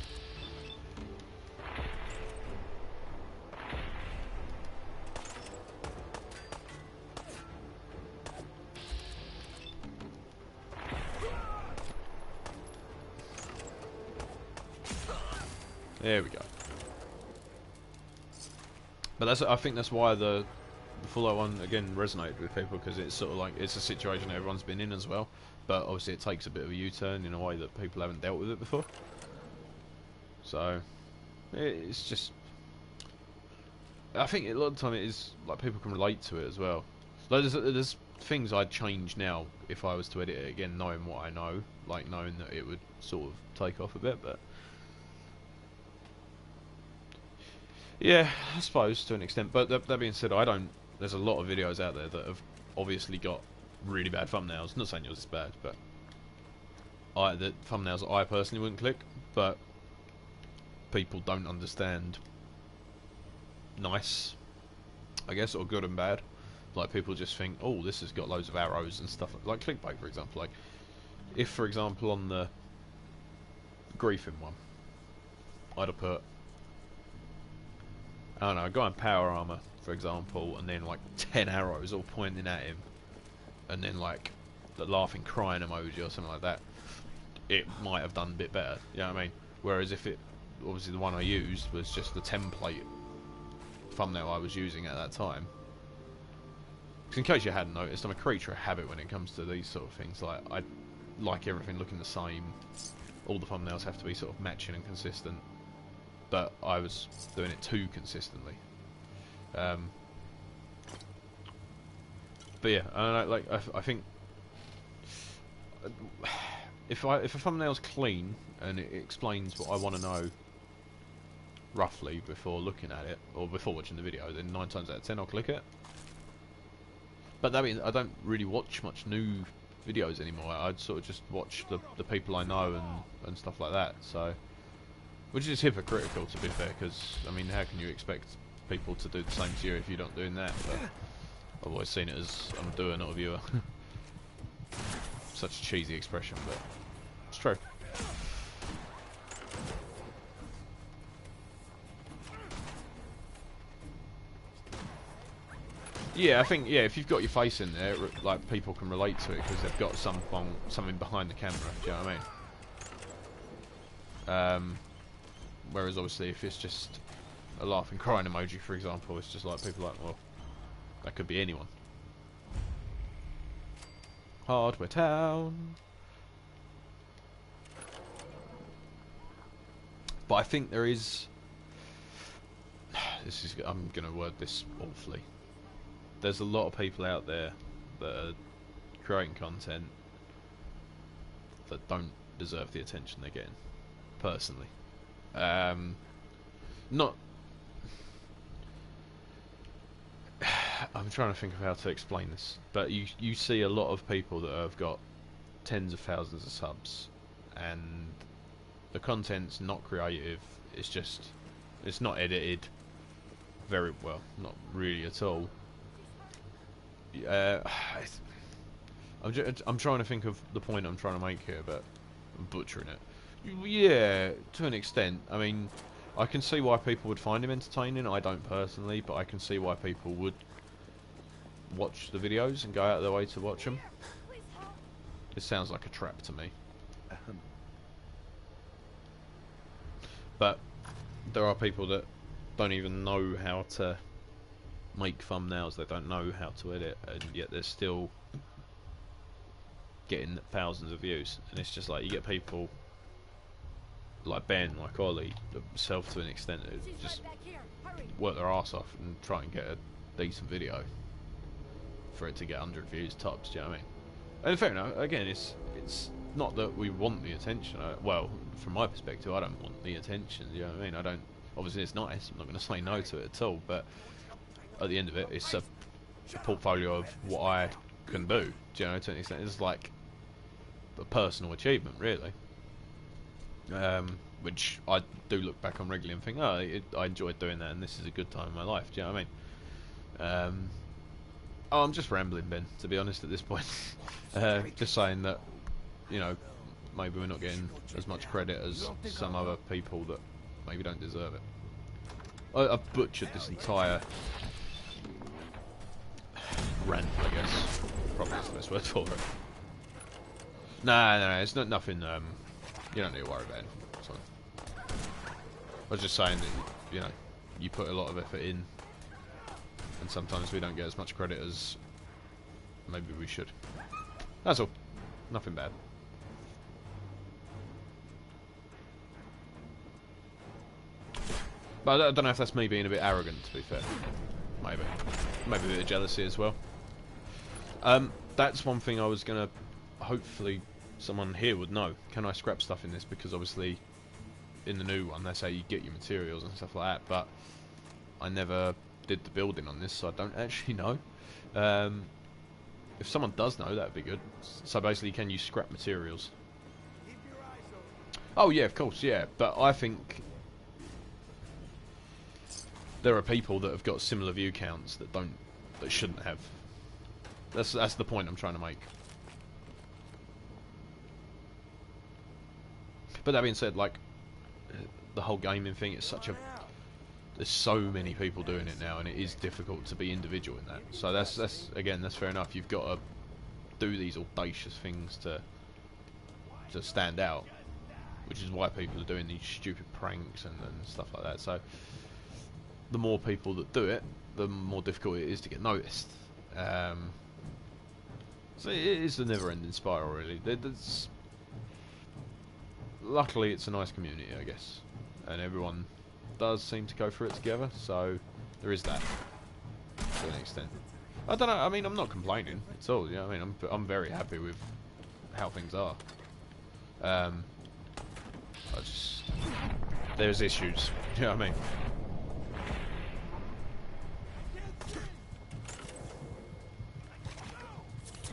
There we go. But I think that's why the Fallout one again resonated with people, because it's sort of like it's a situation everyone's been in as well. But obviously it takes a bit of a U-turn in a way that people haven't dealt with it before. So It's just, I think a lot of the time it is like people can relate to it as well. Like there's things I'd change now if I was to edit it again, knowing what I know, like knowing that it would sort of take off a bit, but yeah, I suppose to an extent. But that being said, there's a lot of videos out there that have obviously got really bad thumbnails. Not saying yours is bad, but the thumbnails that I personally wouldn't click, but people don't understand nice, I guess, or good and bad. Like people just think, oh, this has got loads of arrows and stuff, like clickbait, for example. Like if, for example, on the griefing one, I'd have put, I don't know, a guy in power armor, for example, and then like 10 arrows all pointing at him, and then like the laughing, crying emoji or something like that, it might have done a bit better. You know what I mean? Whereas if it, obviously the one I used was just the template thumbnail I was using at that time. Because in case you hadn't noticed, I'm a creature of habit when it comes to these sort of things. Like I like everything looking the same. All the thumbnails have to be sort of matching and consistent. But I was doing it too consistently. But yeah, I think if a thumbnail's clean and it explains what I want to know roughly before looking at it or before watching the video, then 9 times out of 10 I'll click it. But that means I don't really watch much new videos anymore. I'd sort of just watch the people I know and stuff like that. So, which is hypocritical, to be fair, because I mean, how can you expect people to do the same to you if you're not doing that? But I've always seen it as I'm a doer, not a viewer. Such a cheesy expression, but it's true. Yeah, I think, yeah, if you've got your face in there, like, people can relate to it because they've got something behind the camera, do you know what I mean? Whereas, obviously, if it's just a laughing, crying emoji, for example, it's just like, people are like, well, that could be anyone. Hardware Town. But I think there is... I'm going to word this awfully. There's a lot of people out there that are creating content that don't deserve the attention they're getting, personally. Not... I'm trying to think of how to explain this, but you see a lot of people that have got tens of thousands of subs, and the content's not creative, it's not edited very well, not really at all. I'm trying to think of the point I'm trying to make here, but I'm butchering it. Yeah, to an extent. I mean, I can see why people would find him entertaining. I don't personally, but I can see why people would watch the videos and go out of their way to watch them. It sounds like a trap to me. But there are people that don't even know how to make thumbnails, they don't know how to edit, and yet they're still getting thousands of views. And it's just like, you get people like Ben, like Ollie, themselves to an extent, who just work their arse off and try and get a decent video for it to get 100 views tops, do you know what I mean? And fair enough, again, it's not that we want the attention. Well, from my perspective, I don't want the attention, do you know what I mean? Obviously it's nice, I'm not going to say no to it at all, but at the end of it, it's a portfolio of what I can do, do you know, to an extent. It's like a personal achievement, really. Which I do look back on regularly and think, oh, I enjoyed doing that, and this is a good time in my life, do you know what I mean? Oh, I'm just rambling, Ben, to be honest, at this point. Just saying that, you know, maybe we're not getting as much credit as some other people that maybe don't deserve it. I've butchered this entire rant, I guess. Probably is the best word for it. No, it's nothing. You don't need to worry about anything. So, I was just saying that, you know, you put a lot of effort in, and sometimes we don't get as much credit as maybe we should. That's all. Nothing bad. But I don't know if that's me being a bit arrogant, to be fair. Maybe. Maybe a bit of jealousy as well. That's one thing I was going to... Hopefully someone here would know. Can I scrap stuff in this? Because obviously in the new one they say you get your materials and stuff like that, but I never did the building on this, so I don't actually know. If someone does know, that'd be good. So basically, can you scrap materials? Oh yeah, of course, yeah. But I think there are people that have got similar view counts that shouldn't have. That's the point I'm trying to make. But that being said, like the whole gaming thing, it's such a... There's so many people doing it now, and it is difficult to be individual in that. So that's again, that's fair enough. You've got to do these audacious things to stand out, which is why people are doing these stupid pranks and stuff like that. So the more people that do it, the more difficult it is to get noticed. So it is a never-ending spiral, really. Luckily, it's a nice community, I guess, and everyone does seem to go through it together, so there is that to an extent. I don't know, I mean, I'm not complaining at all, you know what I mean? I'm very happy with how things are. There's issues, you know what I mean?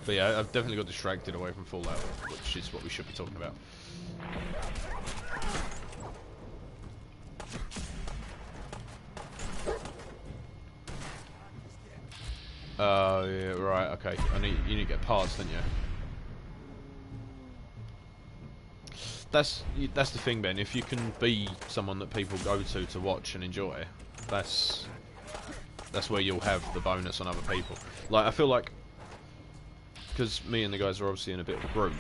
But yeah, I've definitely got distracted away from Fallout, which is what we should be talking about. Oh, yeah, right, okay. You need to get parts, don't you? That's the thing, Ben. If you can be someone that people go to watch and enjoy, that's where you'll have the bonus on other people. Like, I feel like, because me and the guys are obviously in a bit of a group,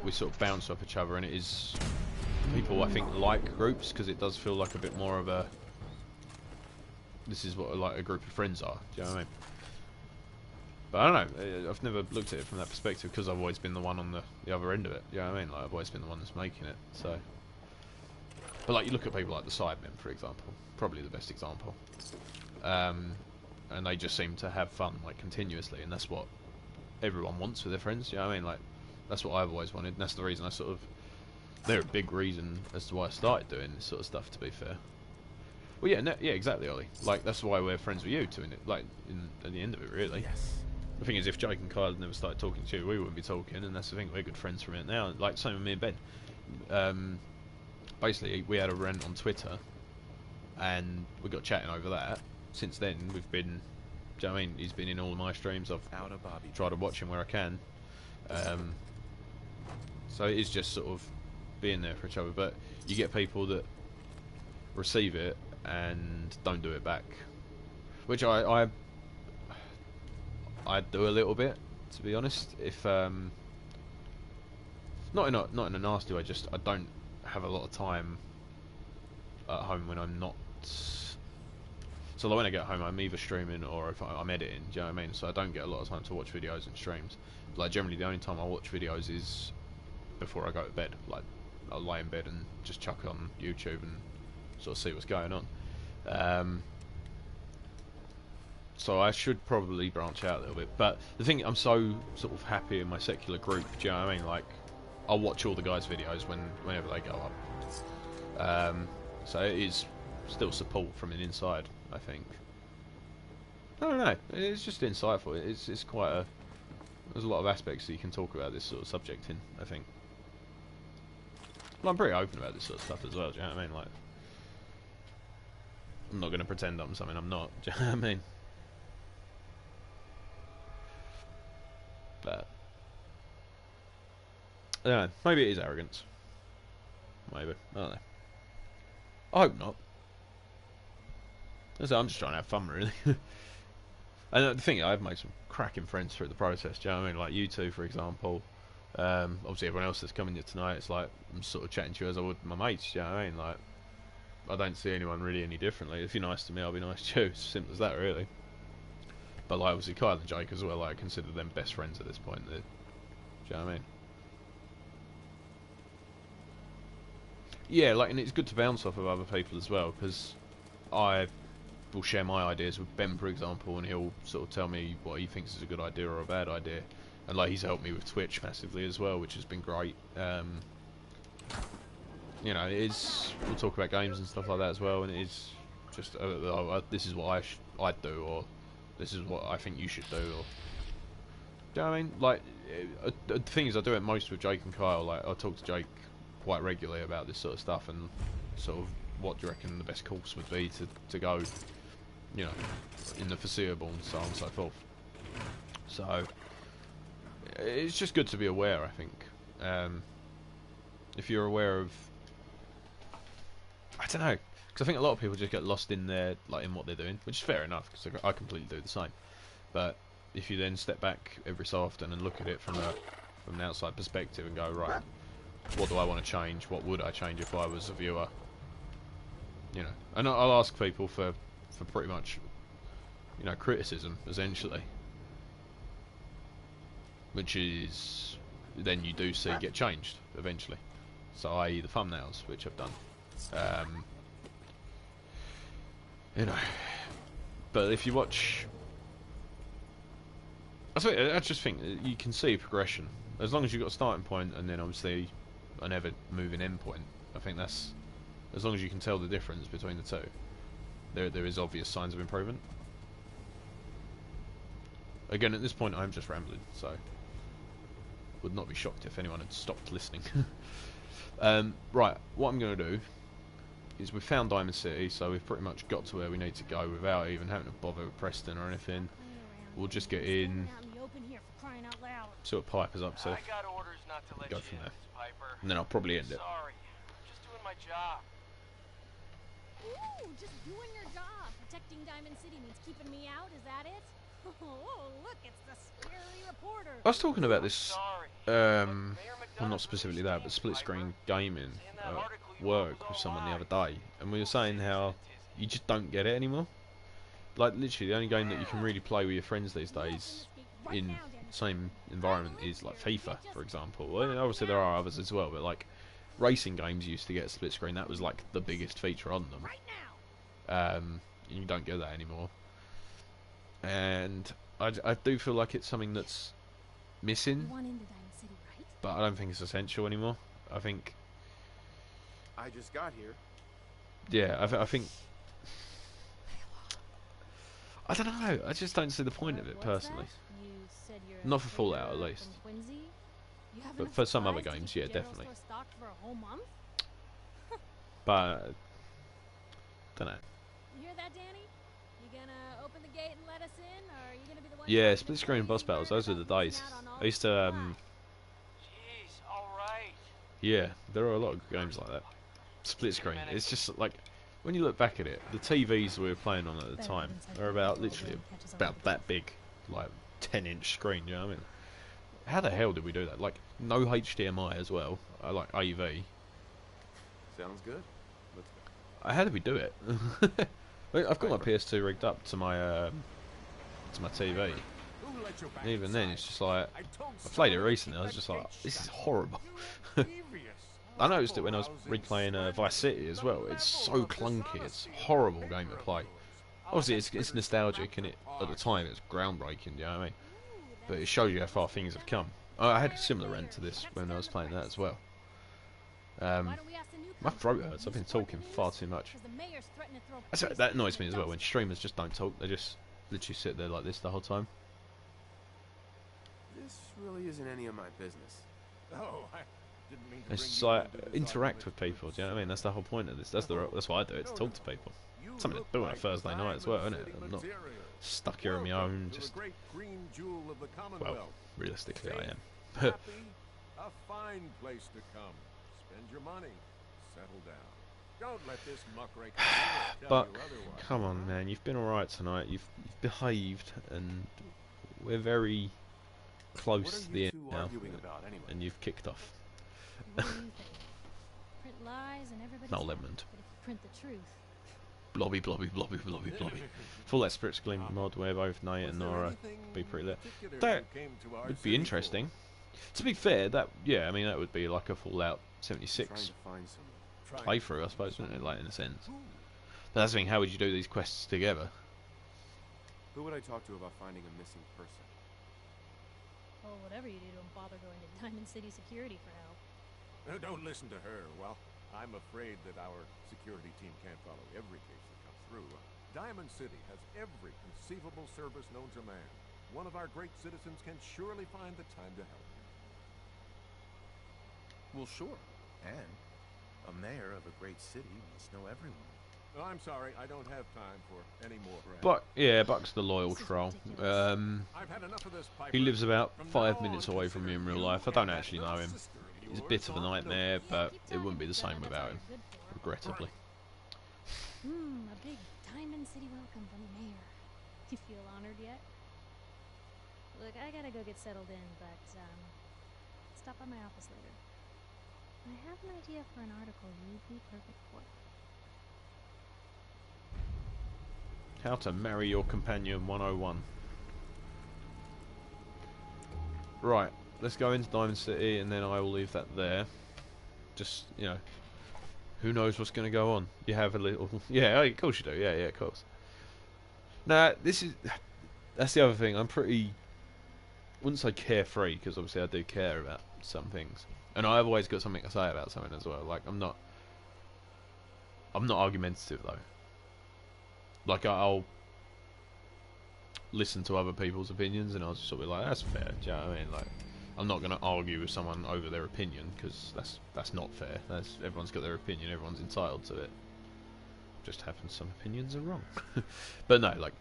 we sort of bounce off each other, and it is... People, I think, like groups, because it does feel like a bit more of a... This is what like a group of friends are, do you know what I mean? But I don't know, I've never looked at it from that perspective because I've always been the one on the other end of it, you know what I mean? Like, I've always been the one that's making it, so... But like, you look at people like the Sidemen, for example, probably the best example. And they just seem to have fun, like, continuously, and that's what everyone wants with their friends, you know what I mean? Like, that's what I've always wanted, and that's the reason I sort of... They're a big reason as to why I started doing this sort of stuff, to be fair. Well, yeah, yeah, exactly, Ollie. Like, that's why we're friends with you, at the end of it, really. Yes. The thing is, if Jake and Kyle had never started talking to you, we wouldn't be talking, and that's the thing, we're good friends from it now. Like, same with me and Ben. Basically, we had a rant on Twitter, and we got chatting over that. Since then, we've been... Do you know what I mean? He's been in all of my streams, I've tried to watch him where I can. So it is just sort of being there for each other, but you get people that receive it and don't do it back, which I do a little bit, to be honest. If not in a nasty way, just I don't have a lot of time at home when I'm not. So like when I get home, I'm either streaming or if I'm editing. Do you know what I mean? So I don't get a lot of time to watch videos and streams. Like generally, the only time I watch videos is before I go to bed. Like I'll lay in bed and just chuck on YouTube and sort of see what's going on. So I should probably branch out a little bit. But the thing, I'm so sort of happy in my secular group. Do you know what I mean? Like, I'll watch all the guys' videos whenever they go up. So it is still support from an inside, I think. I don't know. It's just insightful. It's quite a... There's a lot of aspects that you can talk about this sort of subject in, I think. Well, I'm pretty open about this sort of stuff as well, do you know what I mean? Like, I'm not going to pretend I'm something I'm not, do you know what I mean? But I don't know, maybe it is arrogance. Maybe, I don't know. I hope not. I'm just trying to have fun, really. And the thing, I've made some cracking friends through the process, do you know what I mean? Like you two, for example. Obviously everyone else that's coming here tonight, it's like I'm sort of chatting to you as I would my mates, do you know what I mean? Like, I don't see anyone really any differently. If you're nice to me, I'll be nice to you. It's as simple as that, really. But like, obviously Kyle and Jake as well, like, I consider them best friends at this point. Do you know what I mean? Yeah, like, and it's good to bounce off of other people as well, because I will share my ideas with Ben, for example, and he'll sort of tell me what he thinks is a good idea or a bad idea. And like he's helped me with Twitch massively as well, which has been great. You know, it is. We'll talk about games and stuff like that as well, and it is just this is what I'd do, or this is what I think you should do, or. Do you know what I mean? Like, the thing is, I do it most with Jake and Kyle. Like, I talk to Jake quite regularly about this sort of stuff, and sort of what do you reckon the best course would be to go, you know, in the foreseeable, and so on and so forth. So, it's just good to be aware, I think. If you're aware of, I don't know, because I think a lot of people just get lost in their, like, in what they're doing, which is fair enough, because I completely do the same. But if you then step back every so often and look at it from an outside perspective and go, right, what do I want to change? What would I change if I was a viewer? You know, and I'll ask people for pretty much, you know, criticism essentially, which is then you do see get changed eventually. So, i.e., the thumbnails, which I've done. You know, but if you watch, I just think you can see progression as long as you've got a starting point and then obviously an ever moving end point. I think that's, as long as you can tell the difference between the two, there is obvious signs of improvement. Again, at this point, I'm just rambling, so would not be shocked if anyone had stopped listening. Right, what I'm going to do is we've found Diamond City, so we've pretty much got to where we need to go without even having to bother with Preston or anything. We'll just get in, see what Piper's up to, go from there, and then I'll probably end it. Sorry, just doing my job. Ooh, just doing your job. Protecting Diamond City means keeping me out, is that it? Oh, look, it's the scary reporter. I was talking about this, well, not specifically that, but split screen gaming at work with someone the other day, and we were saying how you just don't get it anymore. Like, literally, the only game that you can really play with your friends these days in the same environment is, like, FIFA, for example. Well, obviously there are others as well, but, like, racing games used to get a split screen. That was, like, the biggest feature on them. You don't get that anymore. And I do feel like it's something that's missing, but I don't think it's essential anymore. I think... I just got here. Yeah, I think... I don't know, I just don't see the point of it, personally. Not for Fallout, at least. But for some other games, yeah, definitely. But... don't know. You hear that, Danny? You gonna open the gate and let us in, or are you gonna be the one? Yeah, split screen boss battles, those are the days. I used to, Jeez, alright. yeah, there are a lot of games like that. Split screen, it's just like, when you look back at it, the TVs we were playing on at the time are about, literally, about that big, like, 10-inch screen, you know what I mean? How the hell did we do that? Like, no HDMI as well, like AV. Sounds good. How did we do it? I've got my PS2 rigged up to my TV. And even then, it's just like, I played it recently, I was just like, this is horrible. I noticed it when I was replaying Vice City as well. It's so clunky, it's a horrible game to play. Obviously, it's nostalgic, and at the time, it's groundbreaking, you know what I mean? But it shows you how far things have come. I had a similar rant to this when I was playing that as well. My throat hurts, I've been talking far too much. That annoys me as well, when streamers just don't talk, they just literally sit there like this the whole time. This really isn't any of my business. Oh, I didn't mean to It's just like, interact with people, do you know what I mean? That's the whole point of this, that's why I do it, to talk to people. Something to do on a Thursday night as well, isn't it? I'm not stuck here on my own, just... Well, realistically I am. Happy, a fine place to come. Spend your money. Settle down. Don't let this muckrake tell But, you otherwise. come on man, you've been alright tonight, you've behaved, and we're very close to the end now, and you've kicked off. What do you think? Print lies and everybody's Noel happy, Edmund. but if you print the truth. Blobby, blobby, blobby, blobby, blobby. Fallout Spirits Gleam mod where both Nate and Nora be pretty lit. That would be interesting. To be fair, that, yeah, I mean, that would be like a Fallout 76 playthrough, I suppose, wouldn't it, like, in a sense. But that's the thing, how would you do these quests together? Who would I talk to about finding a missing person? Well, whatever you do, don't bother going to Diamond City Security for help. Don't listen to her. Well, I'm afraid that our security team can't follow every case that comes through. Diamond City has every conceivable service known to man. One of our great citizens can surely find the time to help. Well, sure. And a mayor of a great city must know everyone. Oh, I'm sorry, I don't have time for any more. But yeah, Buck's the loyal troll. I've had enough of this, Piper. He lives about 5 minutes away from me in real life. I don't actually know him. He's a bit of a nightmare, but it wouldn't be the same without him, regrettably. A big Diamond City welcome from the mayor. You feel honored yet? Look, I gotta go get settled in, but stop by my office later. I have an idea for an article you'd be perfect for. How to marry your companion 101. Right, let's go into Diamond City and then I will leave that there. Just, you know, who knows what's going to go on. You have a little... Yeah, of course you do. Yeah, of course. Now, that's the other thing. I'm pretty... I wouldn't say carefree, because obviously I do care about some things. And I've always got something to say about something as well. Like, I'm not argumentative, though. Like, I'll listen to other people's opinions and I'll just sort of be like, that's fair, do you know what I mean? Like, I'm not going to argue with someone over their opinion, because that's not fair. Everyone's got their opinion, everyone's entitled to it. Just happens some opinions are wrong. But no, like,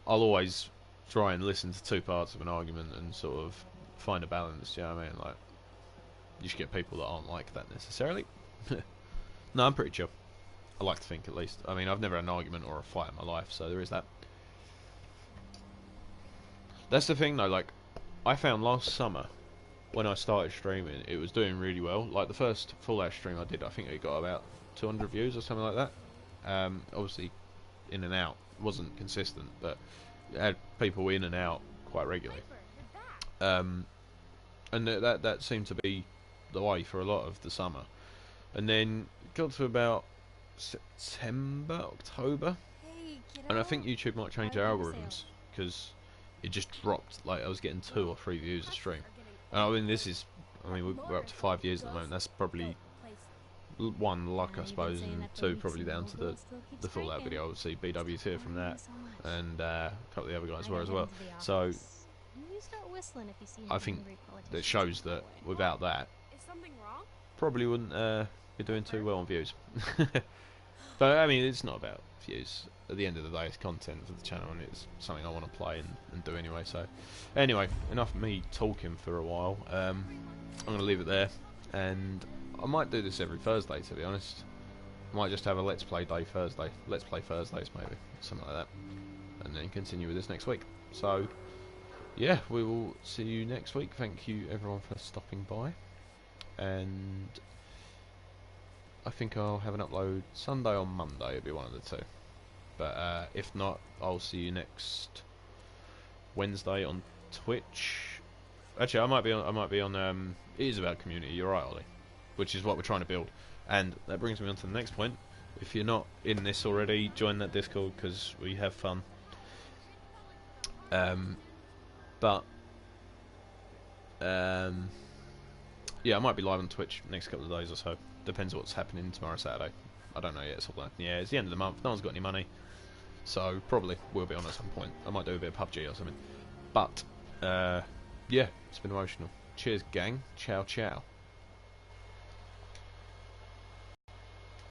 I'll always try and listen to two parts of an argument and sort of find a balance, do you know what I mean? Like, you should get people that aren't like that necessarily. No, I'm pretty chill. I like to think, at least. I mean, I've never had an argument or a fight in my life, so there is that. That's the thing, though. Like, I found last summer, when I started streaming, it was doing really well. Like, the first Fallout stream I did, I think it got about 200 views or something like that. Obviously, in and out. It wasn't consistent, but it had people in and out quite regularly. And that seemed to be the way for a lot of the summer. And then it got to about September, October, and I think YouTube might change their algorithms, because it just dropped. Like, I was getting 2 or 3 views a stream, and I mean we're up to 5 years at the moment. That's probably 1 luck, I suppose, and 2 probably down to the Fallout video. Obviously BW's here from that, and a couple of the other guys were as well. So I think that shows that without that, probably wouldn't be doing too well on views. But I mean, it's not about views. At the end of the day, it's content for the channel, and it's something I want to play and do anyway. So anyway, enough of me talking for a while. I'm going to leave it there, and I might do this every Thursday, to be honest. I might just have a Let's Play Day Thursday. Let's Play Thursdays, maybe. Something like that. And then continue with this next week. So, yeah, we will see you next week. Thank you, everyone, for stopping by. And I think I'll have an upload Sunday or Monday. It'll be one of the two. But if not, I'll see you next Wednesday on Twitch. Actually, I might be on. It is about community. You're right, Ollie. Which is what we're trying to build. And that brings me on to the next point. If you're not in this already, join that Discord, because we have fun. Yeah, I might be live on Twitch next couple of days or so. Depends what's happening tomorrow, Saturday. I don't know yet. It's all like, yeah, it's the end of the month. No one's got any money, so probably will be on at some point. I might do a bit of PUBG or something. But yeah, it's been emotional. Cheers, gang. Ciao, ciao.